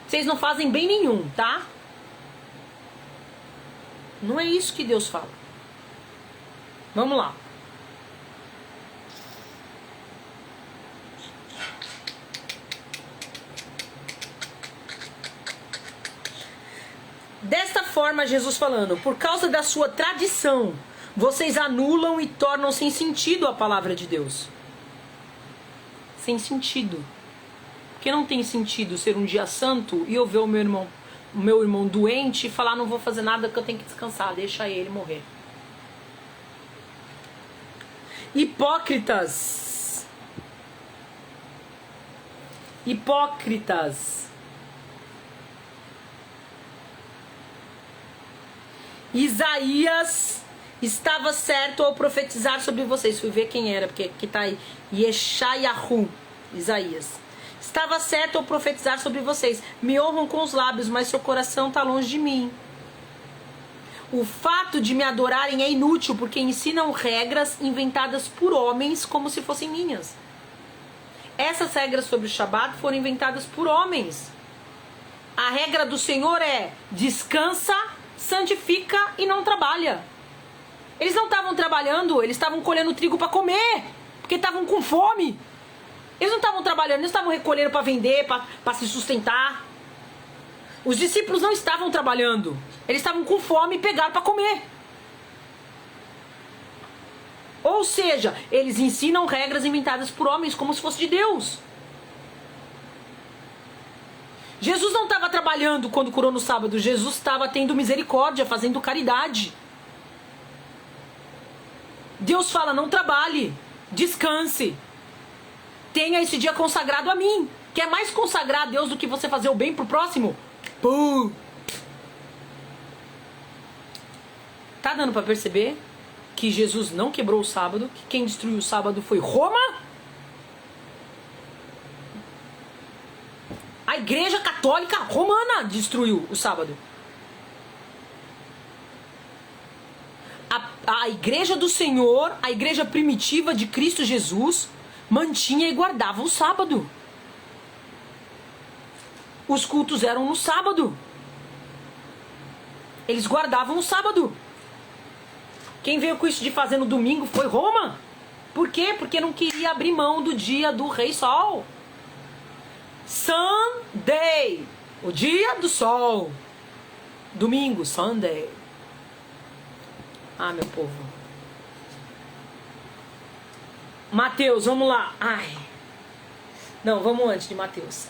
vocês não fazem bem nenhum, tá? Não é isso que Deus fala. Vamos lá. Desta forma, Jesus falando, por causa da sua tradição, vocês anulam e tornam sem sentido a palavra de Deus. Sem sentido. Porque não tem sentido ser um dia santo e eu ver o meu irmão doente e falar, não vou fazer nada porque eu tenho que descansar, deixa ele morrer. Hipócritas. Isaías estava certo ao profetizar sobre vocês. Fui ver quem era, porque aqui está aí. Yeshayahu, Isaías. Estava certo ao profetizar sobre vocês. Me honram com os lábios, mas seu coração está longe de mim. O fato de me adorarem é inútil, porque ensinam regras inventadas por homens como se fossem minhas. Essas regras sobre o Shabat foram inventadas por homens. A regra do Senhor é descansa, santifica e não trabalha. Eles não estavam trabalhando, eles estavam colhendo trigo para comer, porque estavam com fome. Eles não estavam trabalhando, eles estavam recolhendo para vender, para se sustentar. Os discípulos não estavam trabalhando, eles estavam com fome e pegaram para comer. Ou seja, eles ensinam regras inventadas por homens como se fosse de Deus. Jesus não estava trabalhando quando curou no sábado. Jesus estava tendo misericórdia, fazendo caridade. Deus fala, não trabalhe, descanse. Tenha esse dia consagrado a mim. Quer mais consagrar a Deus do que você fazer o bem pro próximo? Pum! Tá dando pra perceber que Jesus não quebrou o sábado, que quem destruiu o sábado foi Roma? A Igreja Católica Romana destruiu o sábado. A Igreja do Senhor, a Igreja primitiva de Cristo Jesus, mantinha e guardava o sábado. Os cultos eram no sábado. Eles guardavam o sábado. Quem veio com isso de fazer no domingo foi Roma. Por quê? Porque não queria abrir mão do dia do Rei Sol. Sunday, o dia do sol. Domingo, Sunday. Ah, meu povo. Mateus, vamos lá. Ai. Não, vamos antes de Mateus.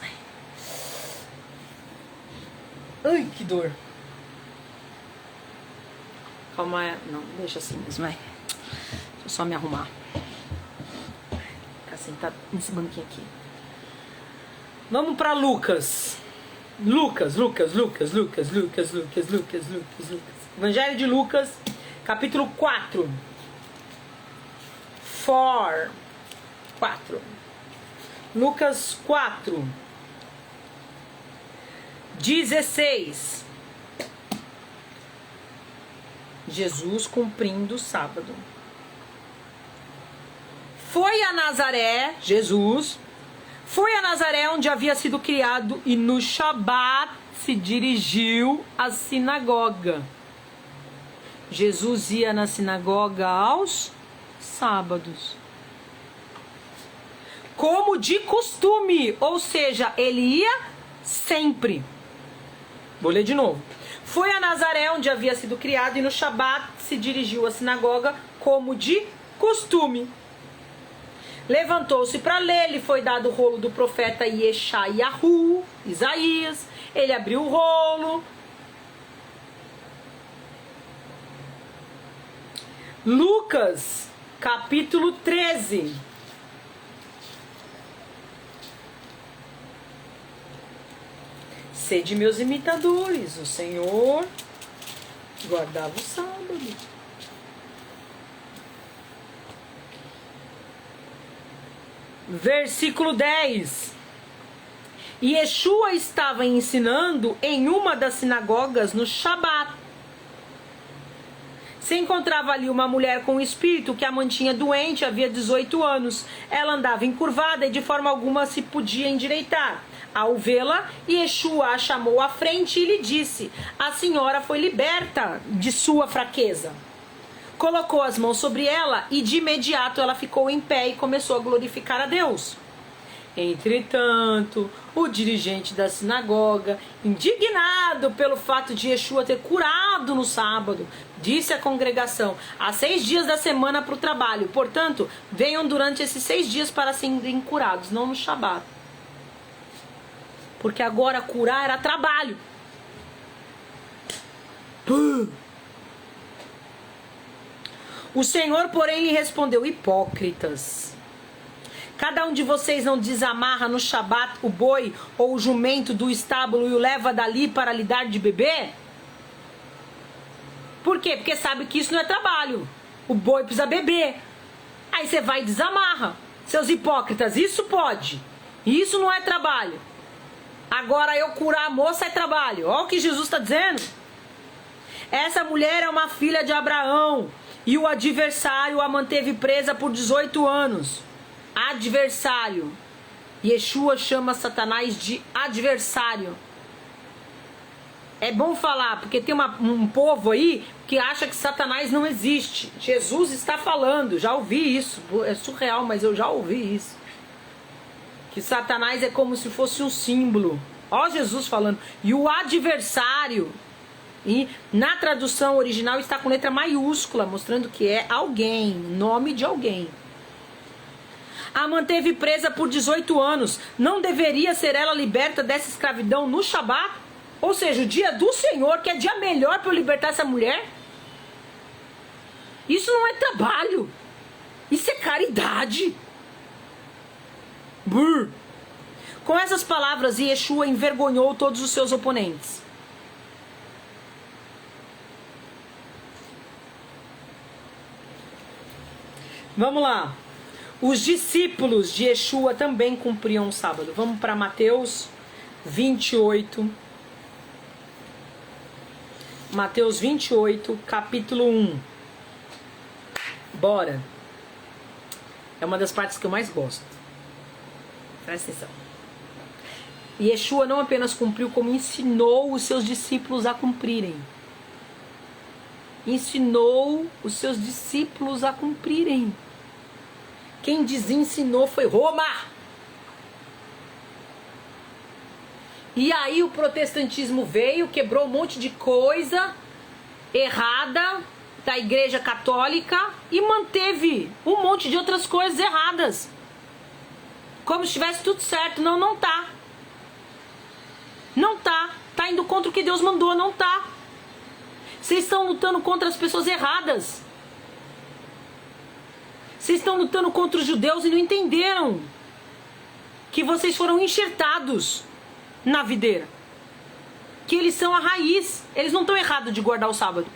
Ai, que dor. Calma aí. Não, deixa assim mesmo, vai. Deixa eu só me arrumar. Ficar sentado nesse banquinho aqui. Vamos pra Lucas. Lucas. Evangelho de Lucas, capítulo 4. 4. Lucas 4. 16. Jesus cumprindo o sábado. Foi a Nazaré, Jesus, foi a Nazaré onde havia sido criado e no Shabat se dirigiu à sinagoga. Jesus ia na sinagoga aos sábados. Como de costume, ou seja, ele ia sempre. Vou ler de novo. Foi a Nazaré onde havia sido criado e no Shabat se dirigiu à sinagoga como de costume. Levantou-se para ler, lhe foi dado o rolo do profeta Yeshayahu, Isaías. Ele abriu o rolo. Lucas, capítulo 13. Sede meus imitadores, o Senhor guardava o sábado. Versículo 10. E Yeshua estava ensinando em uma das sinagogas no Shabat. Se encontrava ali uma mulher com um espírito que a mantinha doente havia 18 anos. Ela andava encurvada e de forma alguma se podia endireitar. Ao vê-la, Yeshua a chamou à frente e lhe disse: a senhora foi liberta de sua fraqueza. Colocou as mãos sobre ela e de imediato ela ficou em pé e começou a glorificar a Deus. Entretanto, o dirigente da sinagoga, indignado pelo fato de Yeshua ter curado no sábado, disse à congregação: há 6 dias da semana para o trabalho, portanto, venham durante esses 6 dias para serem curados, não no Shabat. Porque agora curar era trabalho. O Senhor, porém, lhe respondeu: hipócritas, cada um de vocês não desamarra no Shabat o boi ou o jumento do estábulo e o leva dali para lhe dar de beber? Por quê? Porque sabe que isso não é trabalho. O boi precisa beber. Aí você vai e desamarra. Seus hipócritas, isso pode. Isso não é trabalho. Agora eu curar a moça é trabalho. Olha o que Jesus está dizendo. Essa mulher é uma filha de Abraão e o adversário a manteve presa por 18 anos. Adversário. Yeshua chama Satanás de adversário. É bom falar, porque tem um povo aí que acha que Satanás não existe. Jesus está falando, já ouvi isso. É surreal, mas eu já ouvi isso. Que Satanás é como se fosse um símbolo. Ó Jesus falando. E o adversário, e na tradução original está com letra maiúscula, mostrando que é alguém, nome de alguém. A manteve presa por 18 anos. Não deveria ser ela liberta dessa escravidão no Shabat? Ou seja, o dia do Senhor, que é dia melhor para eu libertar essa mulher? Isso não é trabalho. Isso é caridade. Brrr. Com essas palavras, Yeshua envergonhou todos os seus oponentes. Vamos lá. Os discípulos de Yeshua também cumpriam o sábado. Vamos para Mateus 28. Mateus 28, capítulo 1. Bora. É uma das partes que eu mais gosto. Presta atenção. Yeshua não apenas cumpriu, como ensinou os seus discípulos a cumprirem. Ensinou os seus discípulos a cumprirem. Quem desensinou foi Roma. E aí o protestantismo veio, quebrou um monte de coisa errada da Igreja Católica e manteve um monte de outras coisas erradas. Como se estivesse tudo certo. Não, não tá. Não tá. Tá indo contra o que Deus mandou, não tá. Vocês estão lutando contra as pessoas erradas. Vocês estão lutando contra os judeus e não entenderam que vocês foram enxertados na videira. Que eles são a raiz. Eles não estão errados de guardar o sábado.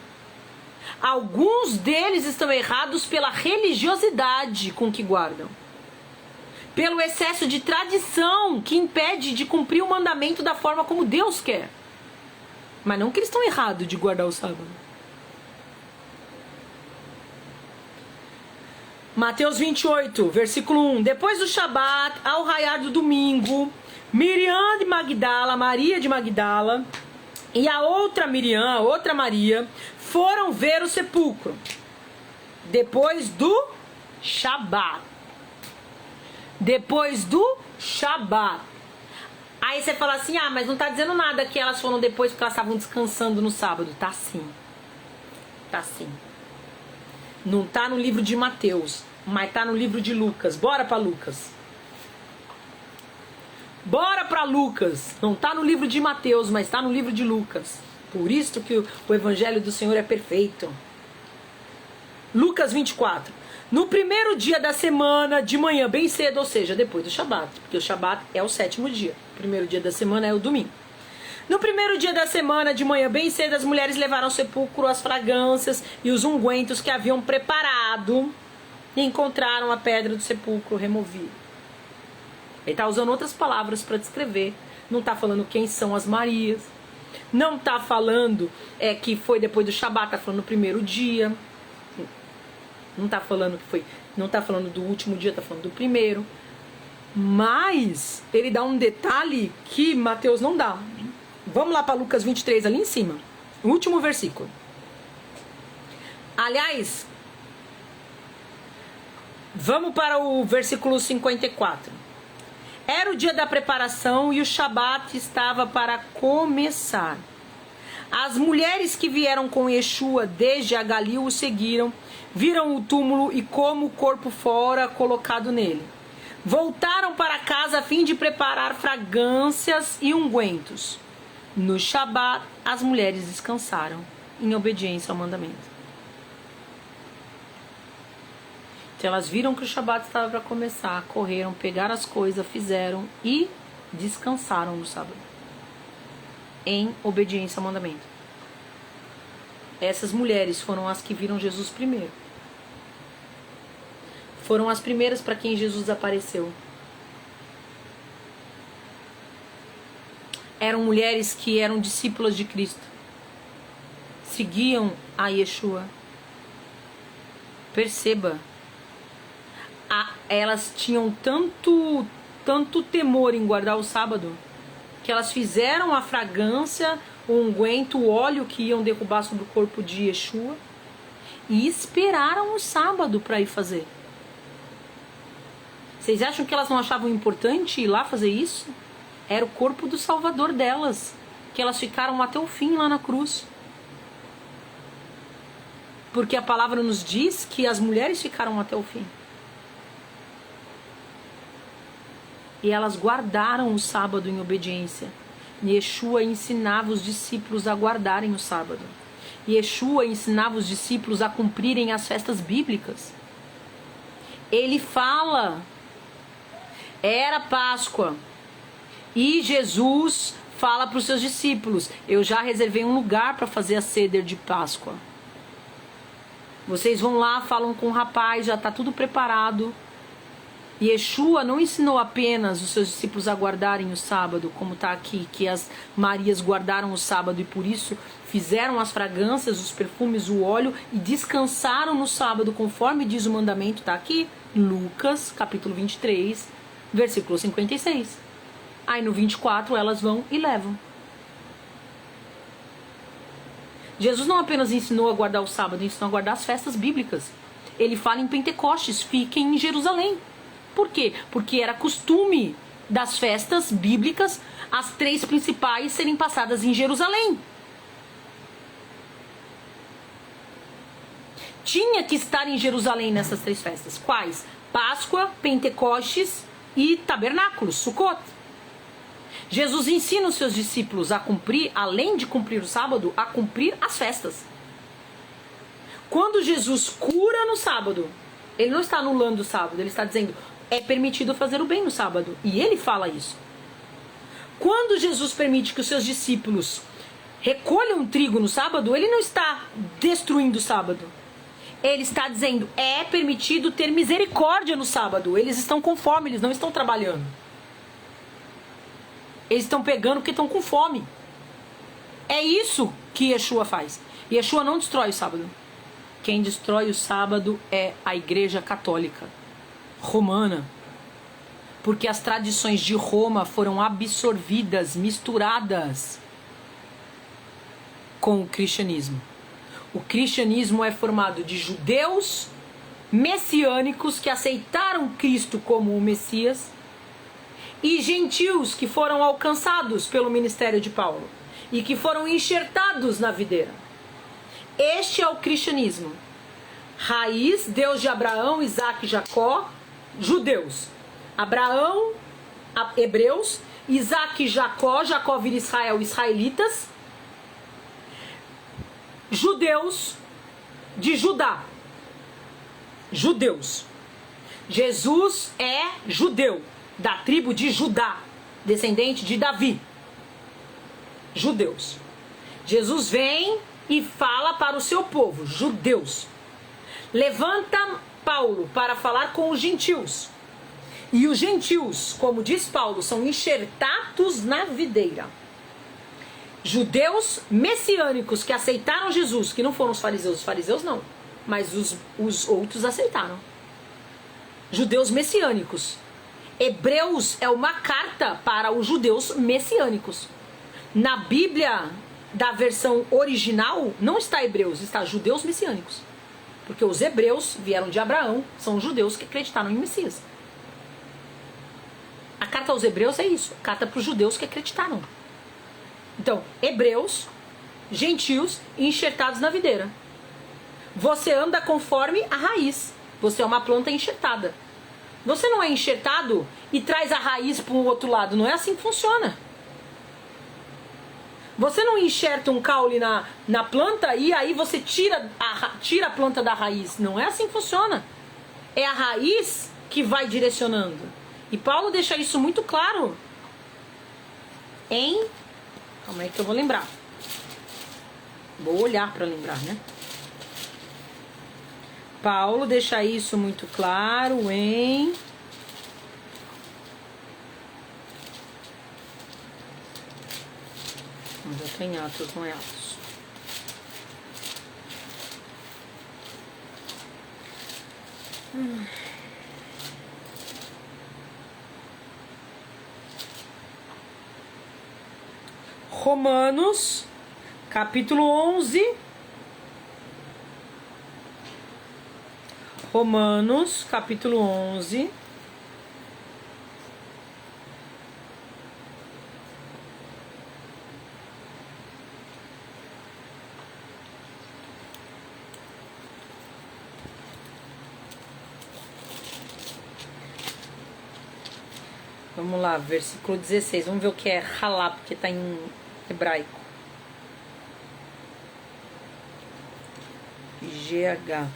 Alguns deles estão errados pela religiosidade com que guardam. Pelo excesso de tradição que impede de cumprir o mandamento da forma como Deus quer. Mas não que eles estão errados de guardar o sábado. Mateus 28, versículo 1. Depois do Shabat, ao raiar do domingo, Miriam de Magdala, Maria de Magdala, e a outra Miriam, a outra Maria, foram ver o sepulcro. Depois do Shabat. Depois do Shabat. Aí você fala assim, ah, mas não tá dizendo nada que elas foram depois porque elas estavam descansando no sábado. Tá sim. Tá sim. Não tá no livro de Mateus, mas tá no livro de Lucas. Bora pra Lucas. Bora pra Lucas. Não tá no livro de Mateus, mas tá no livro de Lucas. Por isso que o evangelho do Senhor é perfeito. Lucas 24. No primeiro dia da semana, de manhã bem cedo, ou seja, depois do Shabat. Porque o Shabat é o 7º dia. O primeiro dia da semana é o domingo. No primeiro dia da semana, de manhã bem cedo, as mulheres levaram ao sepulcro as fragrâncias e os ungüentos que haviam preparado e encontraram a pedra do sepulcro removida. Ele está usando outras palavras para descrever. Não está falando quem são as Marias. Não está falando que foi depois do Shabat, está falando no primeiro dia. Não está falando que foi, não está falando do último dia, está falando do primeiro. Mas ele dá um detalhe que Mateus não dá. Vamos lá para Lucas 23, ali em cima. O último versículo. Aliás, vamos para o versículo 54. Era o dia da preparação e o Shabat estava para começar. As mulheres que vieram com Yeshua desde a Galil o seguiram, viram o túmulo e como o corpo fora colocado nele. Voltaram para casa a fim de preparar fragrâncias e ungüentos. No Shabat, as mulheres descansaram em obediência ao mandamento. Então elas viram que o Shabat estava para começar, correram, pegaram as coisas, fizeram e descansaram no sábado. Em obediência ao mandamento. Essas mulheres foram as que viram Jesus primeiro. Foram as primeiras para quem Jesus apareceu. Eram mulheres que eram discípulas de Cristo. Seguiam a Yeshua. Perceba. Elas tinham tanto temor em guardar o sábado, que elas fizeram a fragrância, o unguento, o óleo que iam derrubar sobre o corpo de Yeshua e esperaram o sábado para ir fazer. Vocês acham que elas não achavam importante ir lá fazer isso? Era o corpo do Salvador delas, que elas ficaram até o fim lá na cruz. Porque a palavra nos diz que as mulheres ficaram até o fim. E elas guardaram o sábado em obediência. Yeshua ensinava os discípulos a guardarem o sábado. Yeshua ensinava os discípulos a cumprirem as festas bíblicas. ele fala, era Páscoa, e Jesus fala para os seus discípulos, eu já reservei um lugar para fazer a ceder de Páscoa. Vocês vão lá, falam com o rapaz, já está tudo preparado. E Yeshua não ensinou apenas os seus discípulos a guardarem o sábado, como está aqui, que as Marias guardaram o sábado e por isso fizeram as fragrâncias, os perfumes, o óleo e descansaram no sábado, conforme diz o mandamento, está aqui, Lucas, capítulo 23, versículo 56. Aí no 24 elas vão e levam. Jesus não apenas ensinou a guardar o sábado, ensinou a guardar as festas bíblicas. Ele fala em Pentecostes, fiquem em Jerusalém. Por quê? Porque era costume das festas bíblicas, as 3 principais serem passadas em Jerusalém. Tinha que estar em Jerusalém nessas 3 festas. Quais? Páscoa, Pentecostes e Tabernáculos, Sucot. Jesus ensina os seus discípulos a cumprir, além de cumprir o sábado, a cumprir as festas. Quando Jesus cura no sábado, ele não está anulando o sábado, ele está dizendo, é permitido fazer o bem no sábado. E ele fala isso. Quando Jesus permite que os seus discípulos recolham trigo no sábado, ele não está destruindo o sábado. Ele está dizendo, é permitido ter misericórdia no sábado. Eles estão com fome, eles não estão trabalhando. Eles estão pegando porque estão com fome. É isso que Yeshua faz. Yeshua não destrói o sábado. Quem destrói o sábado é a Igreja Católica Romana. Porque as tradições de Roma foram absorvidas, misturadas com o cristianismo. O cristianismo é formado de judeus messiânicos que aceitaram Cristo como o Messias e gentios que foram alcançados pelo ministério de Paulo e que foram enxertados na videira. Este é o cristianismo. Raiz, Deus de Abraão, Isaac e Jacó, judeus. Abraão, hebreus, Isaac e Jacó, Jacó vira Israel, israelitas. Judeus de Judá. Judeus. Jesus é judeu, da tribo de Judá, descendente de Davi. Judeus. Jesus vem e fala para o seu povo, judeus. Levanta Paulo para falar com os gentios. E os gentios, como diz Paulo, são enxertados na videira. Judeus messiânicos que aceitaram Jesus, que não foram os fariseus não, mas os outros aceitaram. Judeus messiânicos. Hebreus é uma carta para os judeus messiânicos. Na Bíblia, da versão original, não está Hebreus, está judeus messiânicos. Porque os hebreus vieram de Abraão, são os judeus que acreditaram em Messias. A carta aos hebreus é isso, a carta para os judeus que acreditaram. Então, hebreus, gentios enxertados na videira. Você anda conforme a raiz. Você é uma planta enxertada. Você não é enxertado e traz a raiz para o outro lado. Não é assim que funciona. Você não enxerta um caule na planta e aí você tira a planta da raiz. Não é assim que funciona. É a raiz que vai direcionando. E Paulo deixa isso muito claro em... Calma aí que eu vou lembrar. Vou olhar para lembrar, né? Paulo deixa isso muito claro em... Já estou em Atos, não é Atos. Romanos, capítulo 11. Romanos, capítulo 11. Vamos lá, versículo 16. Vamos ver o que é halá, porque está em hebraico. GH.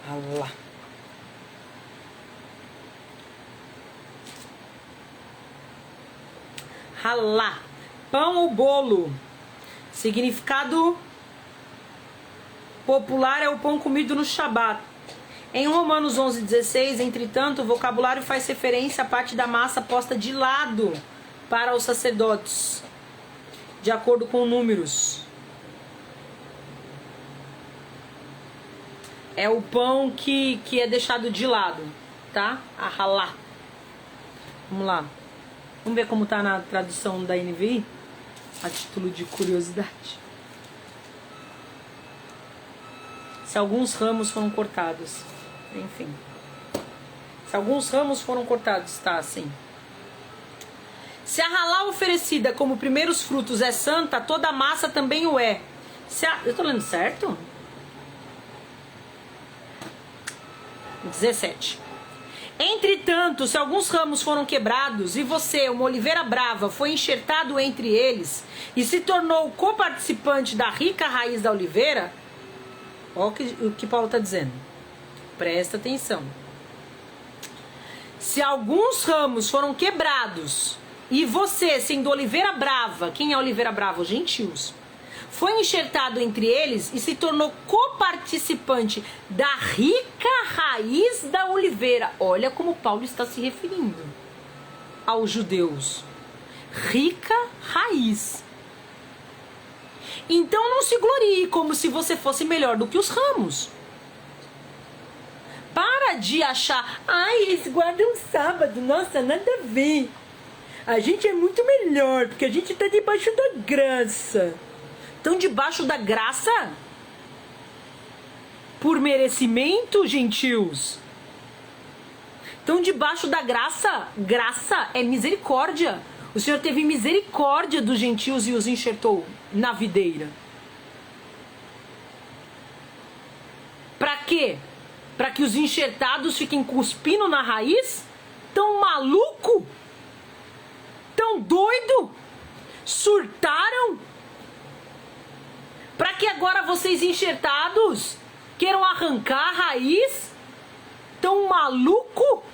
Halá. Halá. Pão ou bolo. Significado popular é o pão comido no Shabat. Em Romanos 11:16, entretanto, o vocabulário faz referência à parte da massa posta de lado para os sacerdotes, de acordo com números. É o pão que é deixado de lado, tá? A halá. Vamos lá. Vamos ver como tá na tradução da NVI, a título de curiosidade. Se alguns ramos foram cortados. Enfim. Se alguns ramos foram cortados, tá assim. Se a halá oferecida como primeiros frutos é santa, toda a massa também o é. Eu tô lendo certo? 17. Entretanto, se alguns ramos foram quebrados e você, uma oliveira brava, foi enxertado entre eles e se tornou coparticipante da rica raiz da oliveira, olha o que Paulo está dizendo. Presta atenção. Se alguns ramos foram quebrados e você, sendo oliveira brava, quem é oliveira brava? Os gentios. Foi enxertado entre eles e se tornou coparticipante da rica raiz da oliveira. Olha como Paulo está se referindo aos judeus. Rica raiz. Então não se glorie como se você fosse melhor do que os ramos. Para de achar, ai, eles guardam sábado, nossa, nada a ver. A gente é muito melhor, porque a gente está debaixo da graça. Estão debaixo da graça? Por merecimento, gentios? Estão debaixo da graça? Graça é misericórdia. O Senhor teve misericórdia dos gentios e os enxertou na videira. Para quê? Para que os enxertados fiquem cuspindo na raiz? Tão maluco? Tão doido? Surtaram? Para que agora vocês enxertados queiram arrancar a raiz? Tão maluco?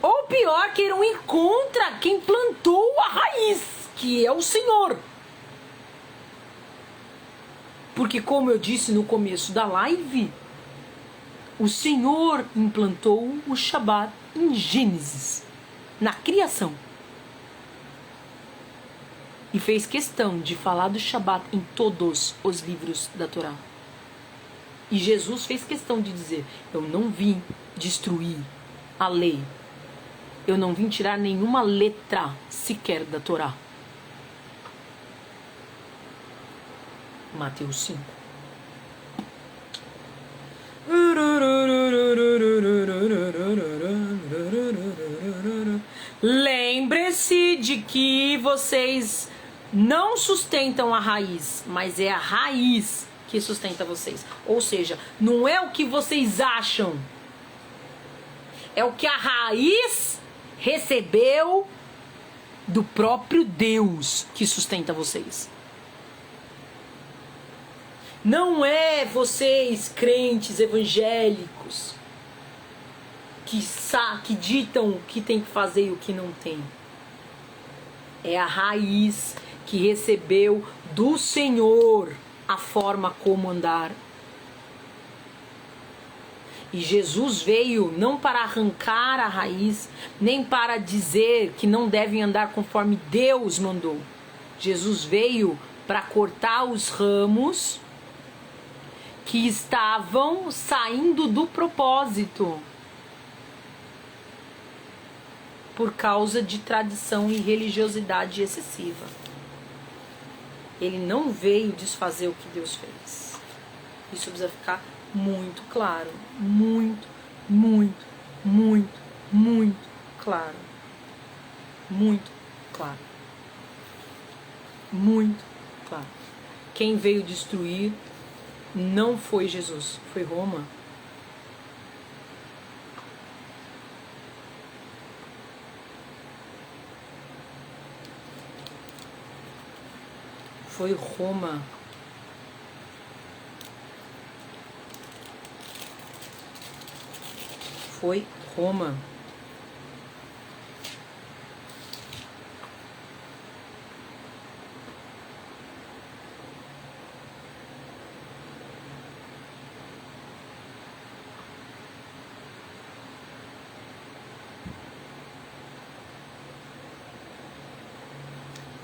Ou pior, queiram ir contra quem plantou a raiz, que é o Senhor. Porque como eu disse no começo da live, o Senhor implantou o Shabat em Gênesis, na criação. E fez questão de falar do Shabat em todos os livros da Torá. E Jesus fez questão de dizer, eu não vim destruir a lei. Eu não vim tirar nenhuma letra sequer da Torá. Mateus 5. Lembre-se de que vocês não sustentam a raiz, mas é a raiz que sustenta vocês. Ou seja, não é o que vocês acham, é o que a raiz recebeu do próprio Deus que sustenta vocês. Não é vocês, crentes evangélicos, que ditam o que tem que fazer e o que não tem. É a raiz que recebeu do Senhor a forma como andar. E Jesus veio não para arrancar a raiz, nem para dizer que não devem andar conforme Deus mandou. Jesus veio para cortar os ramos que estavam saindo do propósito por causa de tradição e religiosidade excessiva. Ele não veio desfazer o que Deus fez. Isso precisa ficar muito claro. Muito, muito, muito, muito claro. Muito claro. Muito claro. Quem veio destruir não foi Jesus, foi Roma. Foi Roma. Foi Roma.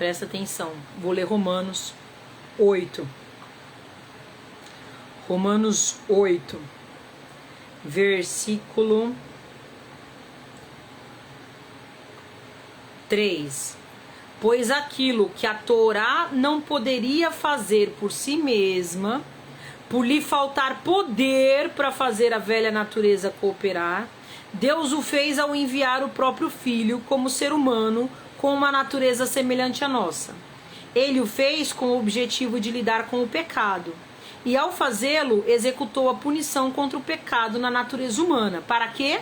Presta atenção. Vou ler Romanos 8. Romanos 8, versículo 3. Pois aquilo que a Torá não poderia fazer por si mesma, por lhe faltar poder para fazer a velha natureza cooperar, Deus o fez ao enviar o próprio Filho como ser humano com uma natureza semelhante à nossa. Ele o fez com o objetivo de lidar com o pecado. E ao fazê-lo, executou a punição contra o pecado na natureza humana. Para quê?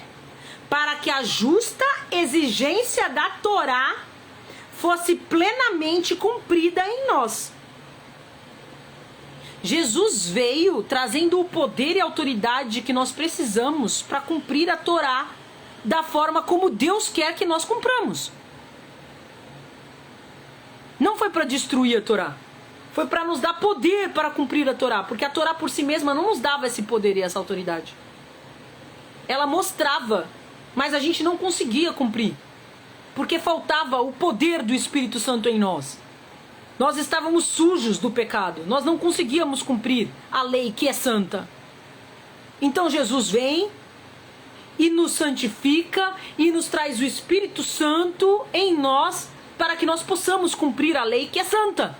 Para que a justa exigência da Torá fosse plenamente cumprida em nós. Jesus veio trazendo o poder e a autoridade que nós precisamos para cumprir a Torá da forma como Deus quer que nós cumpramos. Não foi para destruir a Torá. Foi para nos dar poder para cumprir a Torá. Porque a Torá por si mesma não nos dava esse poder e essa autoridade. Ela mostrava, mas a gente não conseguia cumprir. Porque faltava o poder do Espírito Santo em nós. Nós estávamos sujos do pecado. Nós não conseguíamos cumprir a lei que é santa. Então Jesus vem e nos santifica e nos traz o Espírito Santo em nós para que nós possamos cumprir a lei que é santa.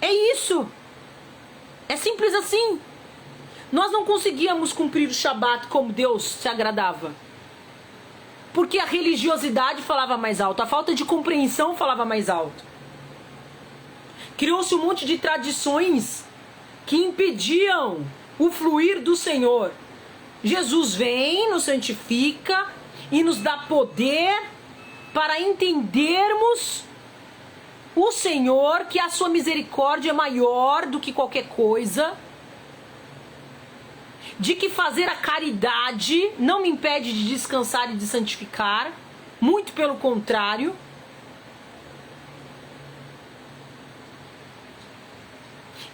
É isso. É simples assim. Nós não conseguíamos cumprir o Shabat como Deus se agradava. Porque a religiosidade falava mais alto, a falta de compreensão falava mais alto. Criou-se um monte de tradições que impediam o fluir do Senhor. Jesus vem, nos santifica e nos dá poder para entendermos o Senhor, que a sua misericórdia é maior do que qualquer coisa, de que fazer a caridade não me impede de descansar e de santificar, muito pelo contrário.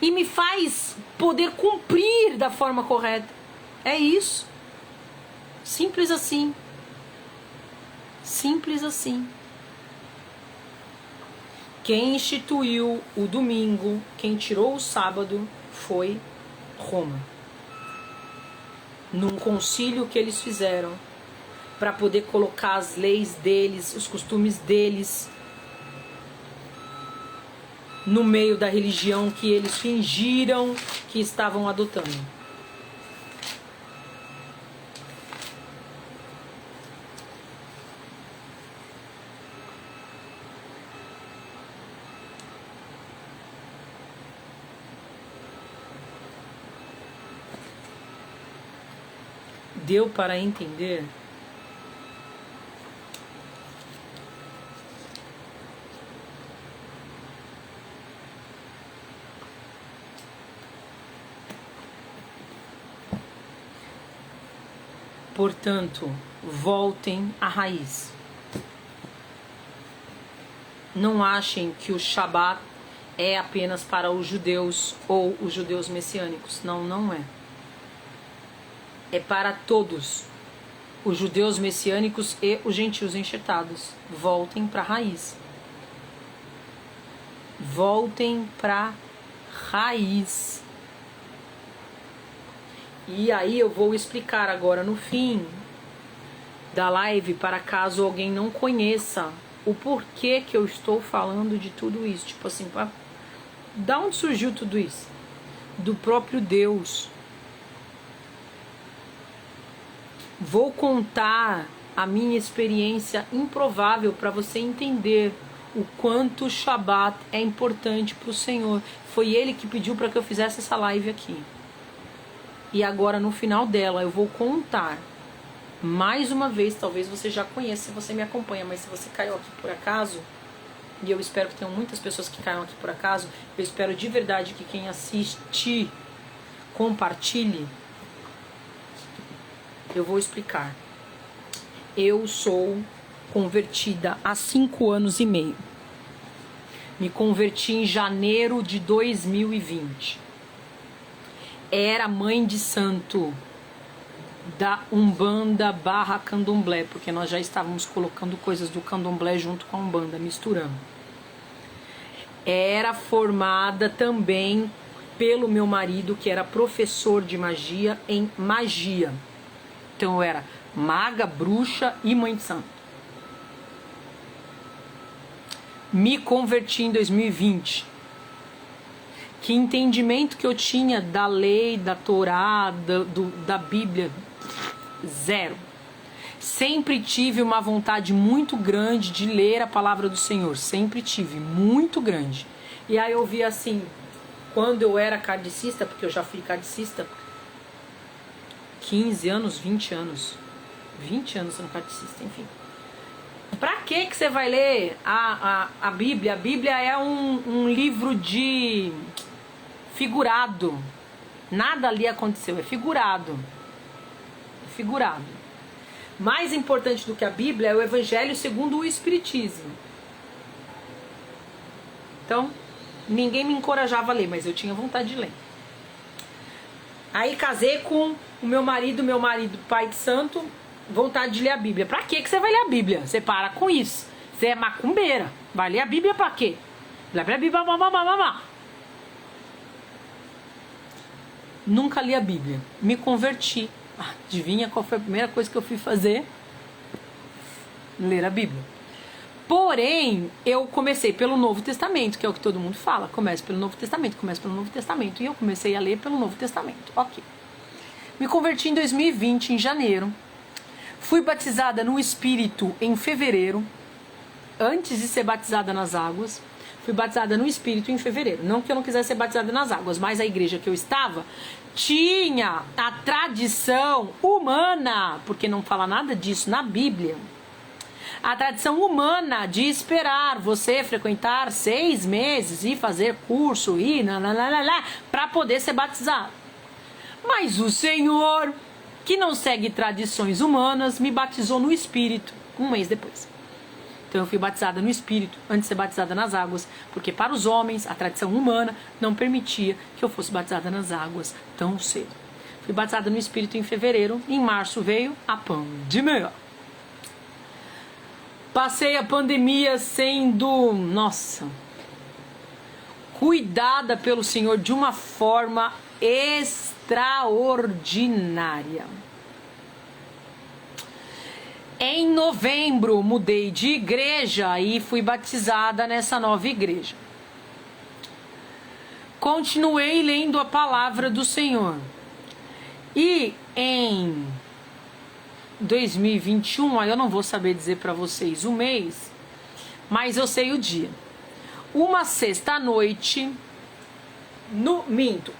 E me faz poder cumprir da forma correta. É isso. Simples assim. Simples assim. Quem instituiu o domingo, quem tirou o sábado, foi Roma. Num concílio que eles fizeram, para poder colocar as leis deles, os costumes deles, no meio da religião que eles fingiram que estavam adotando. Deu para entender? Portanto, voltem à raiz. Não achem que o Shabat é apenas para os judeus ou os judeus messiânicos. Não, não é. É para todos, os judeus messiânicos e os gentios enxertados. Voltem para a raiz. Voltem para a raiz. E aí eu vou explicar agora no fim da live, para caso alguém não conheça o porquê que eu estou falando de tudo isso. Tipo assim, da onde surgiu tudo isso? Do próprio Deus. Vou contar a minha experiência improvável para você entender o quanto o Shabat é importante para o Senhor. Foi Ele que pediu para que eu fizesse essa live aqui. E agora no final dela eu vou contar mais uma vez, talvez você já conheça se você me acompanha, mas se você caiu aqui por acaso, e eu espero que tenham muitas pessoas que caiam aqui por acaso, eu espero de verdade que quem assiste compartilhe. Eu vou explicar. Eu sou convertida há 5 anos e meio. Me converti em janeiro de 2020. Era mãe de santo. da Umbanda / Candomblé, porque nós já estávamos colocando coisas do Candomblé junto com a Umbanda, misturando. Era formada também pelo meu marido, que era professor de magia em magia. Então eu era maga, bruxa e mãe de santo. Me converti em 2020. Que entendimento que eu tinha da lei, da Torá, da Bíblia? Zero. Sempre tive uma vontade muito grande de ler a palavra do Senhor. Sempre tive, muito grande. E aí eu vi assim, quando eu era kardecista, porque eu já fui kardecista, 15 anos, 20 anos. 20 anos sendo kardecista, enfim. Pra que você vai ler a Bíblia? A Bíblia é um livro de figurado. Nada ali aconteceu, é figurado. É figurado. Mais importante do que a Bíblia é o Evangelho segundo o Espiritismo. Então, ninguém me encorajava a ler, mas eu tinha vontade de ler. Aí casei com o meu marido pai de santo, vontade de ler a Bíblia. Pra que você vai ler a Bíblia? Você para com isso. Você é macumbeira. Vai ler a Bíblia pra quê? Vai ler a Bíblia, mamá. Nunca li a Bíblia. Me converti. Adivinha qual foi a primeira coisa que eu fui fazer? Ler a Bíblia. Porém, eu comecei pelo Novo Testamento, que é o que todo mundo fala. Comece pelo Novo Testamento. E eu comecei a ler pelo Novo Testamento. Ok. Me converti em 2020, em janeiro. Fui batizada no Espírito em fevereiro. Antes de ser batizada nas águas. Fui batizada no Espírito em fevereiro. Não que eu não quisesse ser batizada nas águas, mas a igreja que eu estava tinha a tradição humana, porque não fala nada disso na Bíblia. A tradição humana de esperar você frequentar 6 meses e fazer curso e para poder ser batizado. Mas o Senhor, que não segue tradições humanas, me batizou no Espírito 1 mês depois. Então eu fui batizada no Espírito antes de ser batizada nas águas, porque para os homens a tradição humana não permitia que eu fosse batizada nas águas tão cedo. Fui batizada no Espírito em fevereiro, em março veio a pandemia. Passei a pandemia sendo, cuidada pelo Senhor de uma forma extraordinária. Em novembro mudei de igreja e fui batizada nessa nova igreja. Continuei lendo a palavra do Senhor. E em 2021, aí eu não vou saber dizer para vocês o mês, mas eu sei o dia. Uma sexta-noite,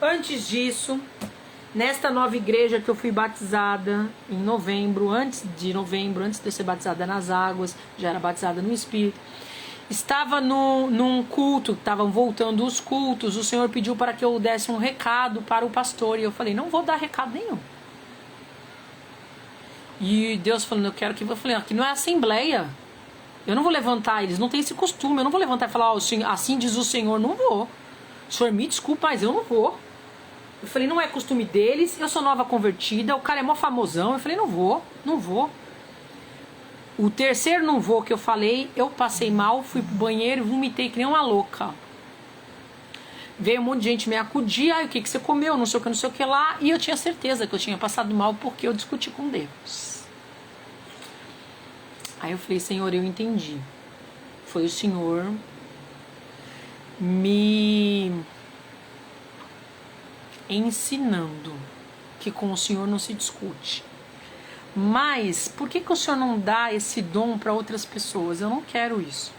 antes disso, nesta nova igreja que eu fui batizada em novembro, antes de eu ser batizada nas águas, já era batizada no Espírito, estava num culto, estavam voltando os cultos, o Senhor pediu para que eu desse um recado para o pastor, e eu falei, não vou dar recado nenhum. E Deus falando, eu quero que... Eu falei, aqui não é assembleia, eu não vou levantar, eles não têm esse costume, eu não vou levantar e falar, assim diz o Senhor, não vou. O Senhor me desculpa, mas eu não vou. Eu falei, não é costume deles, eu sou nova convertida, o cara é mó famosão. Eu falei, não vou. O terceiro não vou que eu falei, eu passei mal, fui pro banheiro e vomitei que nem uma louca. Veio um monte de gente me acudir, o que você comeu, não sei o que lá, e eu tinha certeza que eu tinha passado mal porque eu discuti com Deus. Aí eu falei, Senhor, eu entendi. Foi o Senhor me ensinando que com o Senhor não se discute. Mas por que o Senhor não dá esse dom para outras pessoas? Eu não quero isso.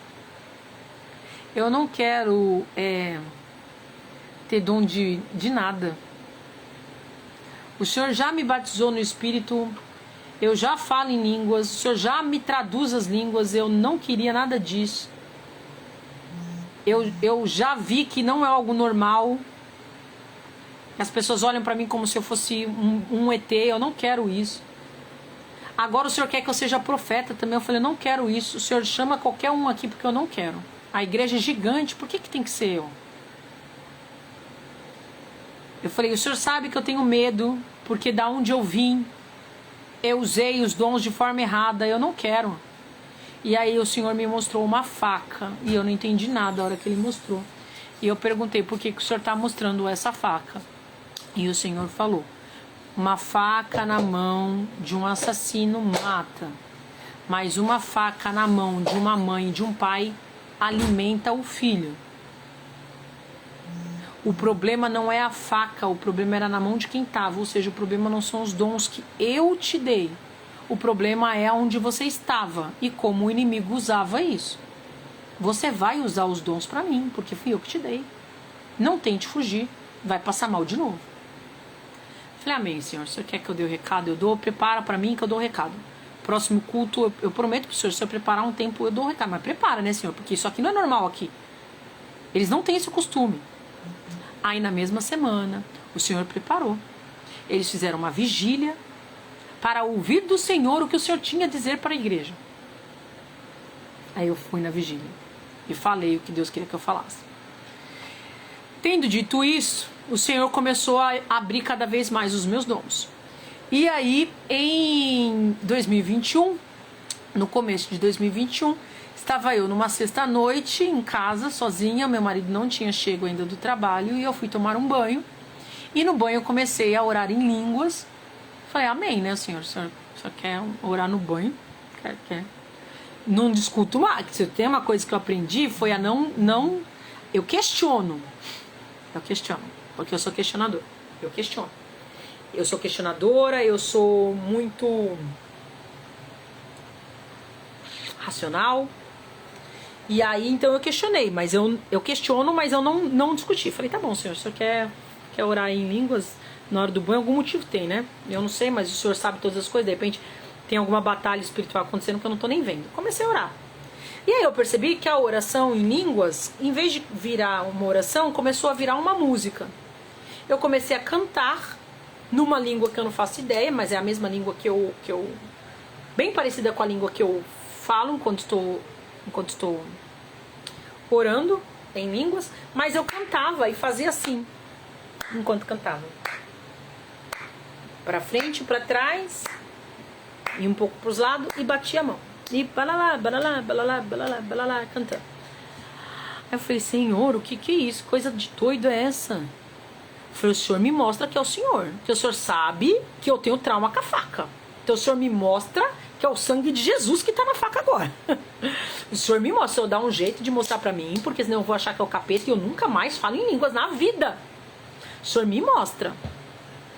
Eu não quero ter dom de nada. O Senhor já me batizou no Espírito, eu já falo em línguas, o Senhor já me traduz as línguas, eu não queria nada disso. Eu já vi que não é algo normal. As pessoas olham para mim como se eu fosse um ET, eu não quero isso. Agora o Senhor quer que eu seja profeta também, eu falei, eu não quero isso. O Senhor chama qualquer um aqui porque eu não quero. A igreja é gigante, por que tem que ser eu? Eu falei, o Senhor sabe que eu tenho medo, porque da onde eu vim, eu usei os dons de forma errada, eu não quero. E aí o Senhor me mostrou uma faca, e eu não entendi nada a hora que ele mostrou. E eu perguntei, por que o Senhor está mostrando essa faca? E o Senhor falou, uma faca na mão de um assassino mata, mas uma faca na mão de uma mãe e de um pai alimenta o filho. O problema não é a faca, o problema era na mão de quem estava, ou seja, o problema não são os dons que eu te dei. O problema é onde você estava e como o inimigo usava isso. Você vai usar os dons para mim, porque fui eu que te dei. Não tente fugir, vai passar mal de novo. Falei, amém, Senhor, o Senhor quer que eu dê o recado? Eu dou, prepara para mim que eu dou o recado. Próximo culto, eu prometo pro Senhor, se eu preparar um tempo, eu dou o recado. Mas prepara, né, Senhor? Porque isso aqui não é normal aqui. Eles não têm esse costume. Aí na mesma semana, o Senhor preparou. Eles fizeram uma vigília para ouvir do Senhor o que o Senhor tinha a dizer para a igreja. Aí eu fui na vigília e falei o que Deus queria que eu falasse. Tendo dito isso, o Senhor começou a abrir cada vez mais os meus dons. E aí, em 2021, no começo de 2021, estava eu numa sexta-noite em casa, sozinha, meu marido não tinha chego ainda do trabalho, e eu fui tomar um banho. E no banho eu comecei a orar em línguas. Falei, amém, né, Senhor? O senhor quer orar no banho? Quer. Não discuto mais. Se tem uma coisa que eu aprendi, foi a não... Eu questiono, porque eu sou questionador. Eu questiono. Eu sou questionadora, eu sou muito racional. E aí, então, eu questionei, mas eu questiono, mas eu não discuti. Falei, tá bom, Senhor, o senhor quer orar em línguas na hora do banho? Algum motivo tem, né? Eu não sei, mas o Senhor sabe todas as coisas. De repente, tem alguma batalha espiritual acontecendo que eu não tô nem vendo. Comecei a orar. E aí eu percebi que a oração em línguas, em vez de virar uma oração, começou a virar uma música. Eu comecei a cantar numa língua que eu não faço ideia, mas é a mesma língua que eu bem parecida com a língua que eu falo enquanto estou orando em línguas, mas eu cantava e fazia assim enquanto cantava, para frente, para trás e um pouco para os lados, e batia a mão e balalá, balalá, balalá, balalá, balalá, cantando. Aí eu falei, Senhor, o que é isso? Coisa de doido é essa? Eu falei, o Senhor me mostra que é o Senhor, que o Senhor sabe que eu tenho trauma com a faca, então o Senhor me mostra que é o sangue de Jesus que tá na faca agora. O Senhor me mostra, eu dá um jeito de mostrar pra mim, porque senão eu vou achar que é o capeta e eu nunca mais falo em línguas na vida. O Senhor me mostra.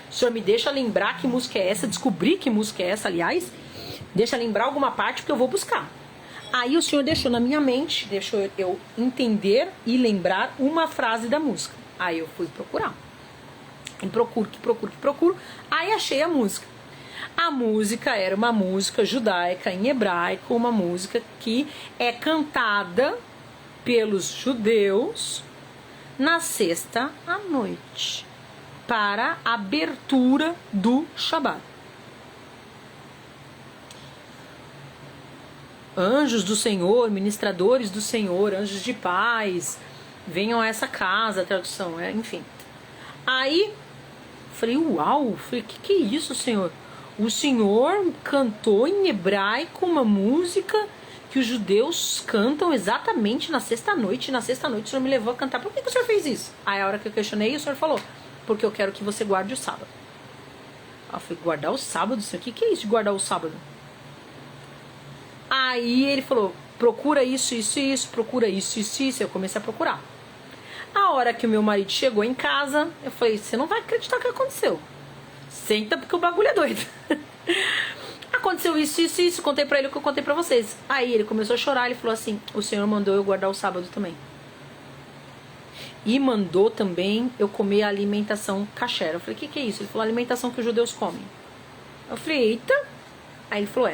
O Senhor me deixa lembrar que música é essa, descobrir que música é essa, aliás, deixa lembrar alguma parte que eu vou buscar. Aí o Senhor deixou na minha mente, deixou eu entender e lembrar uma frase da música. Aí eu fui procurar. E procuro. Aí achei a música. A música era uma música judaica em hebraico, uma música que é cantada pelos judeus na sexta à noite, para a abertura do Shabat. Anjos do Senhor, ministradores do Senhor, anjos de paz, venham a essa casa, a tradução, enfim. Aí, falei, uau, que é isso, Senhor? O Senhor cantou em hebraico uma música que os judeus cantam exatamente na sexta-noite. Na sexta-noite o Senhor me levou a cantar. Por que o Senhor fez isso? Aí a hora que eu questionei, o Senhor falou, porque eu quero que você guarde o sábado. Eu falei, guardar o sábado? Senhor? O que é isso de guardar o sábado? Aí ele falou, procura isso, procura isso. Eu comecei a procurar. A hora que o meu marido chegou em casa, eu falei, você não vai acreditar o que aconteceu. Senta porque o bagulho é doido. Aconteceu isso, contei pra ele o que eu contei pra vocês. Aí ele começou a chorar, ele falou assim, o Senhor mandou eu guardar o sábado também. E mandou também eu comer a alimentação kasher. Eu falei, o que é isso? Ele falou, a alimentação que os judeus comem. Eu falei, eita. Aí ele falou,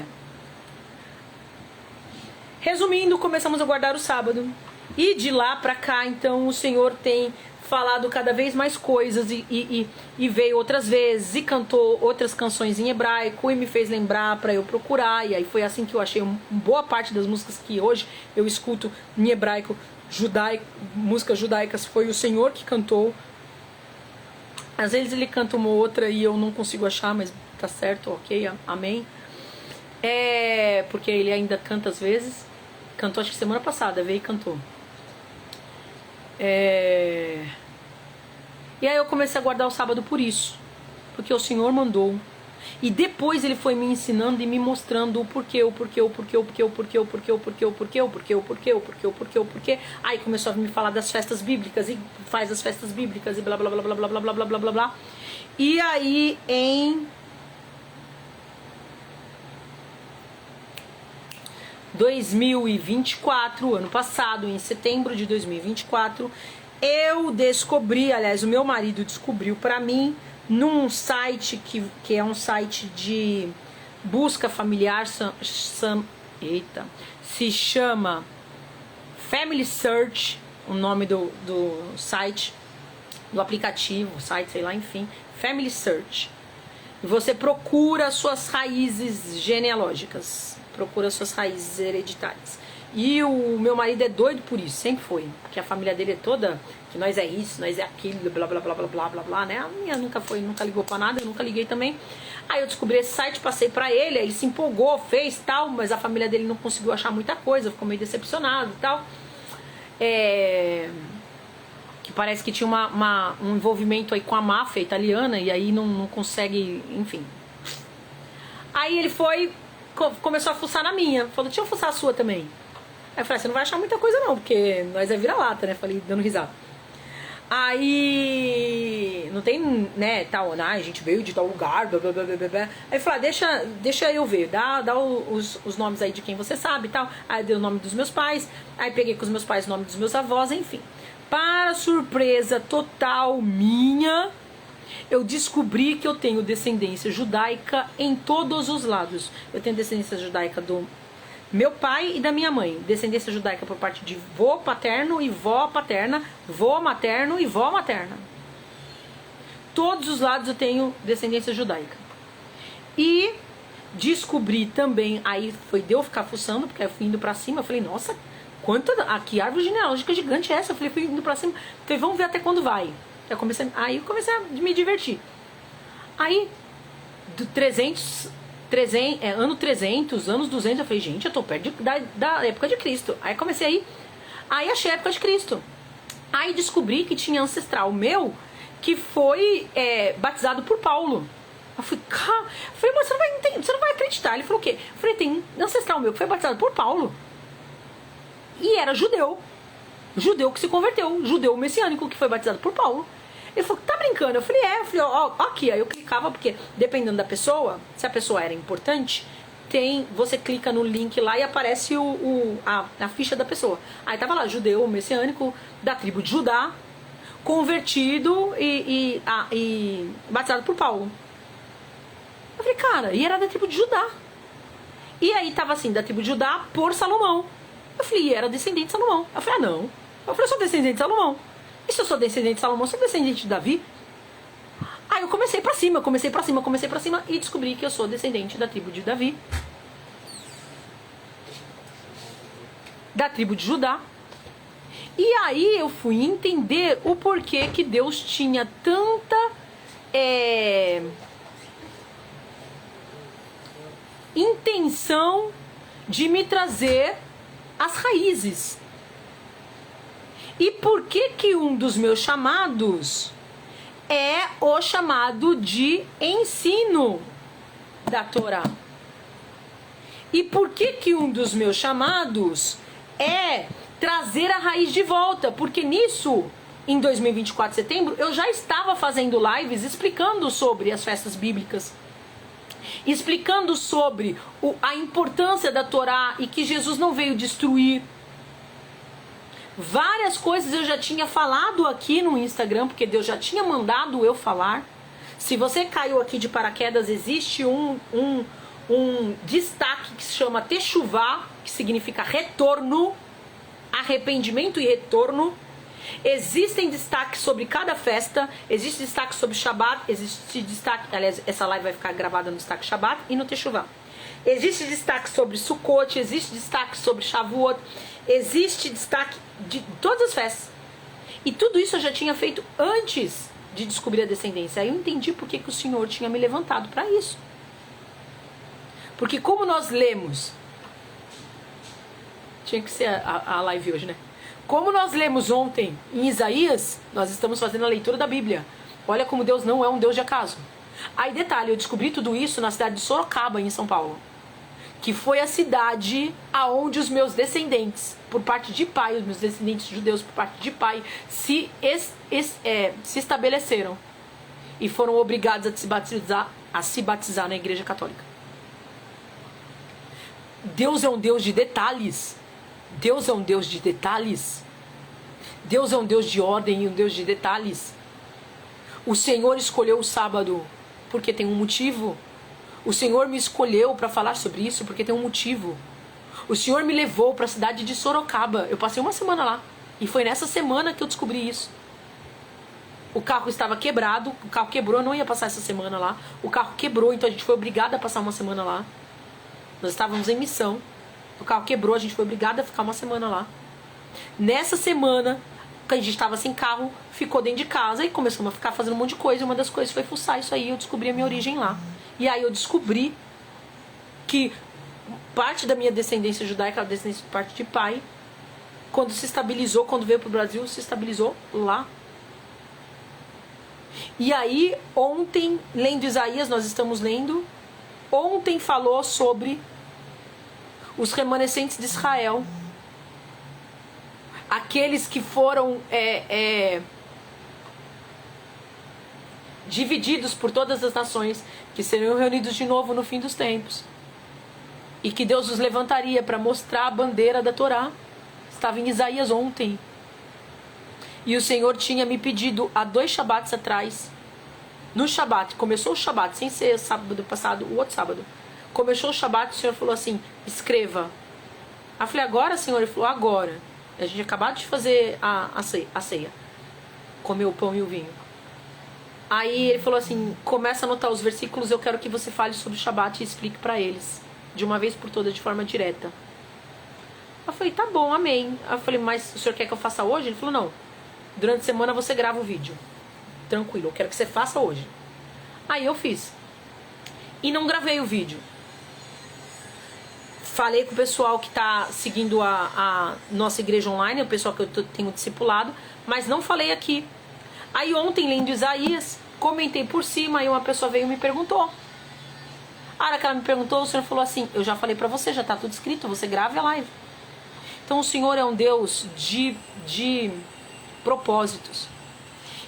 Resumindo, começamos a guardar o sábado. E de lá pra cá, então, o Senhor tem falado cada vez mais coisas e veio outras vezes e cantou outras canções em hebraico e me fez lembrar para eu procurar, e aí foi assim que eu achei boa parte das músicas que hoje eu escuto em hebraico, músicas judaicas, foi o Senhor que cantou. Às vezes ele canta uma outra e eu não consigo achar, mas tá certo, ok, amém. Porque ele ainda canta às vezes. Cantou acho que semana passada, veio e cantou. E aí eu comecei a guardar o sábado por isso. Porque o Senhor mandou. E depois ele foi me ensinando e me mostrando o porquê. Aí começou a me falar das festas bíblicas e faz as festas bíblicas e blá blá blá blá blá blá blá blá blá blá blá. E aí em 2024, ano passado, em setembro de 2024, eu descobri, aliás, o meu marido descobriu pra mim num site que é um site de busca familiar, se chama Family Search, o nome do site, do aplicativo, site, sei lá, enfim, Family Search. E você procura suas raízes genealógicas, procura suas raízes hereditárias. E o meu marido é doido por isso, sempre foi. Porque a família dele é toda, que nós é isso, nós é aquilo, blá blá blá blá blá blá blá, né? A minha nunca ligou pra nada, eu nunca liguei também. Aí eu descobri esse site, passei pra ele, aí ele se empolgou, fez tal, mas a família dele não conseguiu achar muita coisa, ficou meio decepcionado e tal. Que parece que tinha um envolvimento aí com a máfia italiana, e aí não consegue, enfim. Aí ele começou a fuçar na minha, falou, deixa eu fuçar a sua também. Aí eu falei, você não vai achar muita coisa não, porque nós é vira-lata, né? Falei, dando risada. Aí, não tem, né, tal, a gente veio de tal lugar, blá, blá, blá, blá, blá. Aí eu falei, deixa eu ver, dá os nomes aí de quem você sabe e tal. Aí deu o nome dos meus pais, aí peguei com os meus pais o nome dos meus avós, enfim. Para surpresa total minha, eu descobri que eu tenho descendência judaica em todos os lados. Eu tenho descendência judaica do meu pai e da minha mãe. Descendência judaica por parte de vô paterno e vó paterna, vô materno e vó materna. Todos os lados eu tenho descendência judaica. E descobri também, aí foi de eu ficar fuçando, porque eu fui indo pra cima, eu falei, nossa, que árvore genealógica gigante é essa? Eu falei, fui indo pra cima, falei, vamos ver até quando vai. Aí eu comecei a me divertir. Aí, do ano 300, anos 200, eu falei, gente, eu tô perto da época de Cristo. Aí comecei aí achei a época de Cristo. Aí descobri que tinha ancestral meu que foi batizado por Paulo. Eu falei, mas você não vai acreditar. Ele falou o quê? Eu falei, tem um ancestral meu que foi batizado por Paulo. E era judeu que se converteu, judeu messiânico que foi batizado por Paulo. Ele falou, tá brincando? Eu falei, ó, aqui. Aí eu clicava, porque dependendo da pessoa, se a pessoa era importante, você clica no link lá e aparece a ficha da pessoa. Aí tava lá, judeu messiânico da tribo de Judá, convertido e batizado por Paulo. Eu falei, cara, e era da tribo de Judá. E aí tava assim, da tribo de Judá por Salomão. Eu falei, e era descendente de Salomão. Eu falei, não. Eu falei, eu sou descendente de Salomão. E se eu sou descendente de Salomão, eu sou descendente de Davi? Aí eu comecei pra cima e descobri que eu sou descendente da tribo de Davi, da tribo de Judá. E aí eu fui entender o porquê que Deus tinha tanta intenção de me trazer as raízes. E por que um dos meus chamados é o chamado de ensino da Torá? E por que um dos meus chamados é trazer a raiz de volta? Porque nisso, em 2024, setembro, eu já estava fazendo lives explicando sobre as festas bíblicas, explicando sobre a importância da Torá e que Jesus não veio destruir. Várias coisas eu já tinha falado aqui no Instagram, porque Deus já tinha mandado eu falar. Se você caiu aqui de paraquedas, existe um destaque que se chama Teshuvá, que significa retorno, arrependimento e retorno. Existem destaques sobre cada festa, existe destaque sobre Shabat, existe destaque, aliás, essa live vai ficar gravada no destaque Shabat e no Teshuvá. Existe destaque sobre Sukkot, existe destaque sobre Shavuot, existe destaque de todas as festas. E tudo isso eu já tinha feito antes de descobrir a descendência. Aí eu entendi por que o Senhor tinha me levantado para isso. Porque como nós lemos, tinha que ser a live hoje, né? Como nós lemos ontem em Isaías, nós estamos fazendo a leitura da Bíblia. Olha como Deus não é um Deus de acaso. Aí detalhe, eu descobri tudo isso na cidade de Sorocaba, em São Paulo, que foi a cidade aonde os meus descendentes, por parte de pai, os meus descendentes judeus por parte de pai, se estabeleceram e foram obrigados a se batizar na Igreja Católica. Deus é um Deus de detalhes. Deus é um Deus de detalhes. Deus é um Deus de ordem e um Deus de detalhes. O Senhor escolheu o sábado porque tem um motivo. O Senhor me escolheu para falar sobre isso porque tem um motivo. O Senhor me levou para a cidade de Sorocaba. Eu passei uma semana lá. E foi nessa semana que eu descobri isso. O carro estava quebrado. O carro quebrou. Eu não ia passar essa semana lá. O carro quebrou. Então a gente foi obrigado a passar uma semana lá. Nós estávamos em missão. O carro quebrou. A gente foi obrigado a ficar uma semana lá. Nessa semana, que a gente estava sem carro, ficou dentro de casa e começamos a ficar fazendo um monte de coisa. E uma das coisas foi fuçar isso aí. Eu descobri a minha origem lá. E aí eu descobri que parte da minha descendência judaica, a descendência de parte de pai, quando se estabilizou, quando veio para o Brasil, se estabilizou lá. E aí, ontem, lendo Isaías, nós estamos lendo, ontem falou sobre os remanescentes de Israel, aqueles que foram divididos por todas as nações, que seriam reunidos de novo no fim dos tempos, e que Deus os levantaria para mostrar a bandeira da Torá. Estava em Isaías ontem. E o Senhor tinha me pedido há 2 Shabats atrás, no Shabat, começou o Shabat, sem ser sábado passado, o outro sábado, começou o Shabat, o Senhor falou assim, escreva. Eu falei, agora, Senhor? Ele falou, agora. A gente acabou de fazer a ceia, comer o pão e o vinho. Aí ele falou assim, começa a anotar os versículos, eu quero que você fale sobre o Shabat e explique para eles, de uma vez por todas, de forma direta. Eu falei, tá bom, amém. Eu falei, mas o senhor quer que eu faça hoje? Ele falou, não, durante a semana você grava o vídeo. Tranquilo, eu quero que você faça hoje. Aí eu fiz. E não gravei o vídeo. Falei com o pessoal que tá seguindo a nossa igreja online, o pessoal que eu tenho discipulado, mas não falei aqui. Aí ontem, lendo Isaías, comentei por cima, aí uma pessoa veio e me perguntou. A hora que ela me perguntou, o Senhor falou assim, eu já falei pra você, já tá tudo escrito, você grave a live. Então o Senhor é um Deus de propósitos.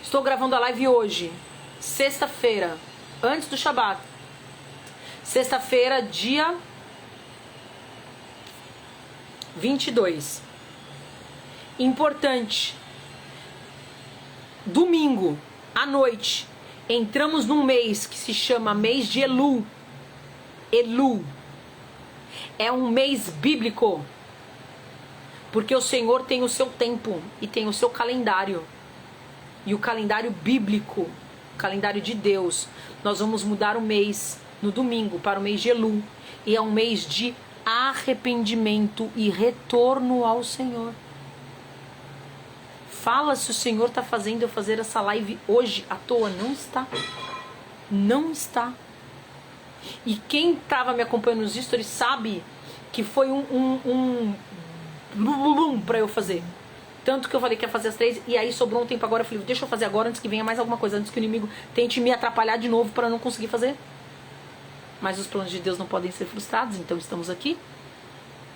Estou gravando a live hoje, sexta-feira, antes do Shabat. Sexta-feira, dia 22. Importante. Domingo, à noite, entramos num mês que se chama mês de Elul. Elul. É um mês bíblico. Porque o Senhor tem o seu tempo e tem o seu calendário. E o calendário bíblico, o calendário de Deus. Nós vamos mudar o mês no domingo para o mês de Elul. E é um mês de arrependimento e retorno ao Senhor. Fala se o Senhor está fazendo eu fazer essa live hoje à toa. Não está. Não está. E quem estava me acompanhando nos stories sabe que foi um para eu fazer. Tanto que eu falei que ia fazer às 3 e aí sobrou um tempo agora. Eu falei, deixa eu fazer agora antes que venha mais alguma coisa, antes que o inimigo tente me atrapalhar de novo para não conseguir fazer. Mas os planos de Deus não podem ser frustrados, então estamos aqui.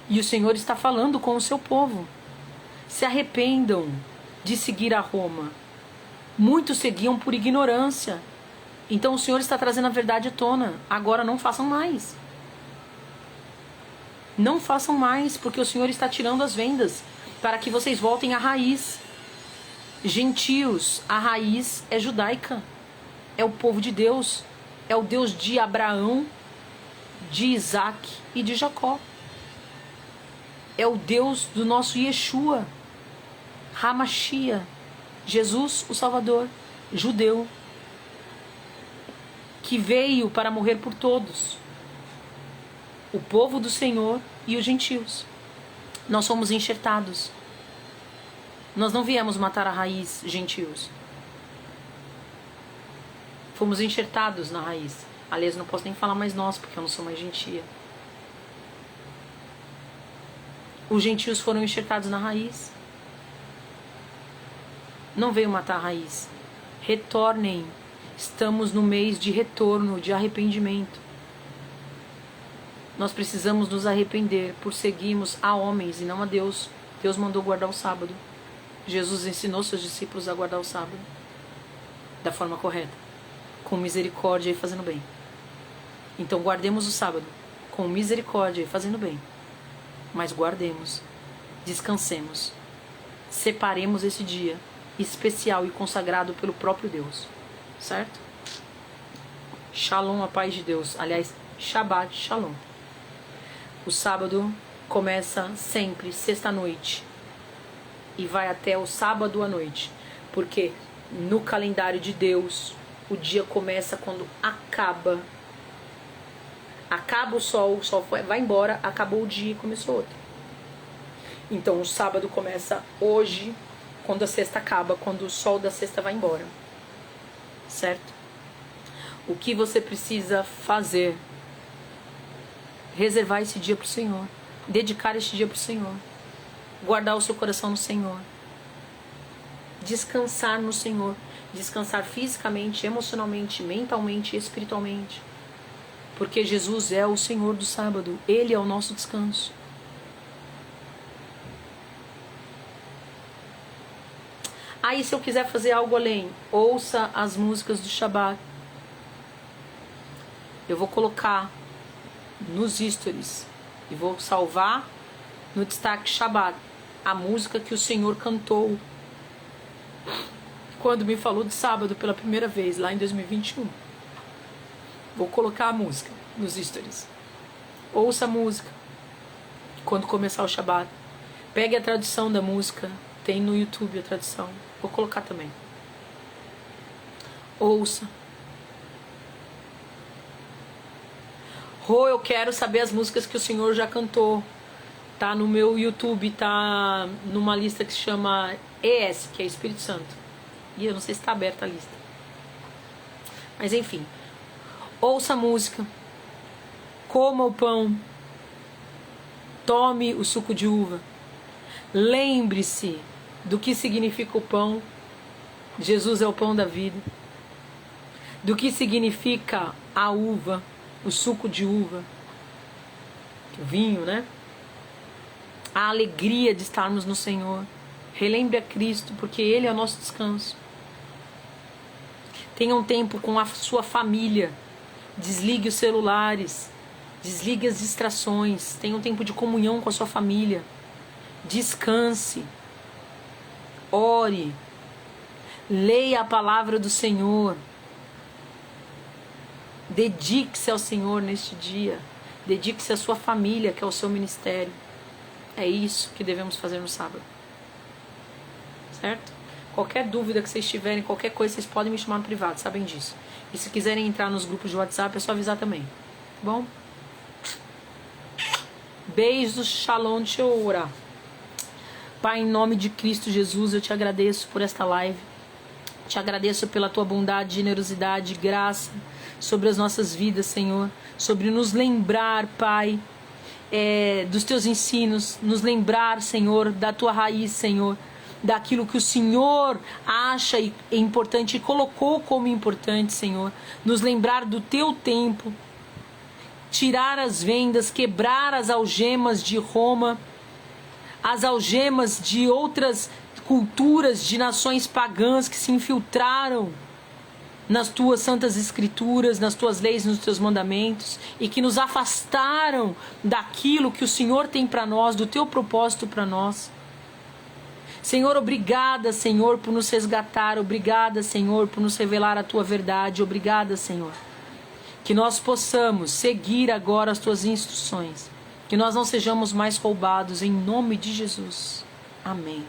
E o Senhor está falando com o seu povo. Se arrependam de seguir a Roma. Muitos seguiam por ignorância. Então o Senhor está trazendo a verdade à tona. Agora não façam mais. Não façam mais, porque o Senhor está tirando as vendas para que vocês voltem à raiz. Gentios, a raiz é judaica. É o povo de Deus. É o Deus de Abraão, de Isaac e de Jacó. É o Deus do nosso Yeshua, Hamashia, Jesus, o Salvador, judeu, que veio para morrer por todos, o povo do Senhor e os gentios. Nós fomos enxertados. Nós não viemos matar a raiz, gentios. Fomos enxertados na raiz. Aliás, não posso nem falar mais nós, porque eu não sou mais gentia. Os gentios foram enxertados na raiz. Não veio matar a raiz. Retornem. Estamos no mês de retorno, de arrependimento. Nós precisamos nos arrepender por seguirmos a homens e não a Deus. Deus mandou guardar o sábado. Jesus ensinou seus discípulos a guardar o sábado da forma correta, com misericórdia e fazendo bem. Então guardemos o sábado com misericórdia e fazendo bem. Mas guardemos, descansemos, separemos esse dia especial e consagrado pelo próprio Deus, certo? Shalom, a paz de Deus. Aliás, Shabbat Shalom. O sábado começa sempre sexta-noite e vai até o sábado à noite, porque no calendário de Deus o dia começa quando acaba o sol vai embora, acabou o dia e começou outro. Então o sábado começa hoje, quando a sexta acaba, quando o sol da sexta vai embora, certo? O que você precisa fazer? Reservar esse dia para o Senhor, dedicar este dia para o Senhor, guardar o seu coração no Senhor, descansar no Senhor, descansar fisicamente, emocionalmente, mentalmente e espiritualmente, porque Jesus é o Senhor do sábado, Ele é o nosso descanso. Aí, se eu quiser fazer algo além, ouça as músicas do Shabbat. Eu vou colocar nos stories e vou salvar no destaque Shabbat a música que o Senhor cantou quando me falou de sábado pela primeira vez lá em 2021. Vou colocar a música nos stories. Ouça a música quando começar o Shabbat. Pegue a tradução da música, tem no YouTube a tradução, vou colocar também. Ouça. Eu quero saber as músicas que o Senhor já cantou. Tá no meu YouTube, tá numa lista que se chama ES, que é Espírito Santo. E eu não sei se está aberta a lista. Mas enfim. Ouça a música. Coma o pão. Tome o suco de uva. Lembre-se do que significa o pão. Jesus é o pão da vida. Do que significa a uva. O suco de uva, o vinho, né? A alegria de estarmos no Senhor. Relembre a Cristo, porque Ele é o nosso descanso. Tenha um tempo com a sua família. Desligue os celulares. Desligue as distrações. Tenha um tempo de comunhão com a sua família. Descanse. Ore. Leia a palavra do Senhor. Dedique-se ao Senhor neste dia. Dedique-se à sua família, que é o seu ministério. É isso que devemos fazer no sábado. Certo? Qualquer dúvida que vocês tiverem, qualquer coisa, vocês podem me chamar no privado, sabem disso. E se quiserem entrar nos grupos de WhatsApp, é só avisar também. Tá bom? Beijos, shalom, deixa eu orar. Pai, em nome de Cristo Jesus, eu te agradeço por esta live. Te agradeço pela tua bondade, generosidade, graça sobre as nossas vidas, Senhor. Sobre nos lembrar, Pai, dos teus ensinos. Nos lembrar, Senhor, da tua raiz, Senhor. Daquilo que o Senhor acha importante e colocou como importante, Senhor. Nos lembrar do teu tempo. Tirar as vendas, quebrar as algemas de Roma. As algemas de outras culturas, de nações pagãs que se infiltraram nas tuas santas escrituras, nas tuas leis, nos teus mandamentos, e que nos afastaram daquilo que o Senhor tem para nós, do teu propósito para nós. Senhor, obrigada, Senhor, por nos resgatar, obrigada, Senhor, por nos revelar a tua verdade, obrigada, Senhor, que nós possamos seguir agora as tuas instruções, que nós não sejamos mais roubados, em nome de Jesus. Amém.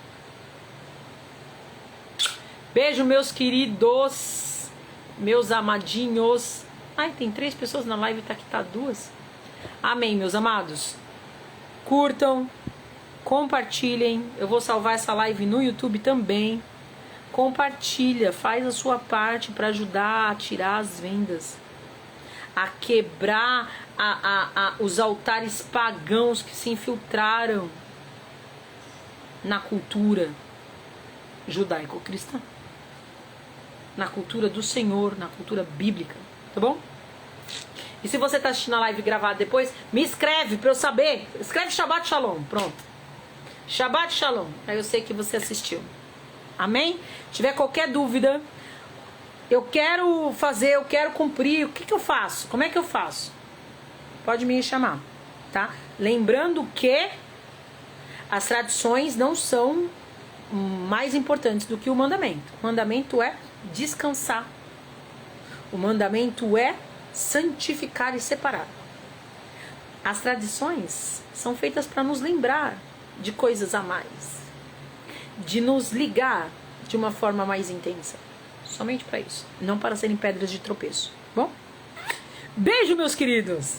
Beijo, meus queridos, meus amadinhos. Ai, tem 3 pessoas na live, tá aqui, tá 2. Amém, meus amados. Curtam, compartilhem. Eu vou salvar essa live no YouTube também. Compartilha, faz a sua parte para ajudar a tirar as vendas, a quebrar os altares pagãos que se infiltraram na cultura judaico-cristã, na cultura do Senhor, na cultura bíblica, tá bom? E se você tá assistindo a live gravada depois, me escreve pra eu saber. Escreve Shabbat Shalom, pronto. Shabbat Shalom, aí eu sei que você assistiu. Amém? Se tiver qualquer dúvida, eu quero fazer, eu quero cumprir, o que eu faço? Como é que eu faço? Pode me chamar, tá? Lembrando que as tradições não são mais importantes do que o mandamento. O mandamento é descansar. O mandamento é santificar e separar. As tradições são feitas para nos lembrar de coisas a mais, de nos ligar de uma forma mais intensa. Somente para isso, não para serem pedras de tropeço. Bom? Beijo, meus queridos!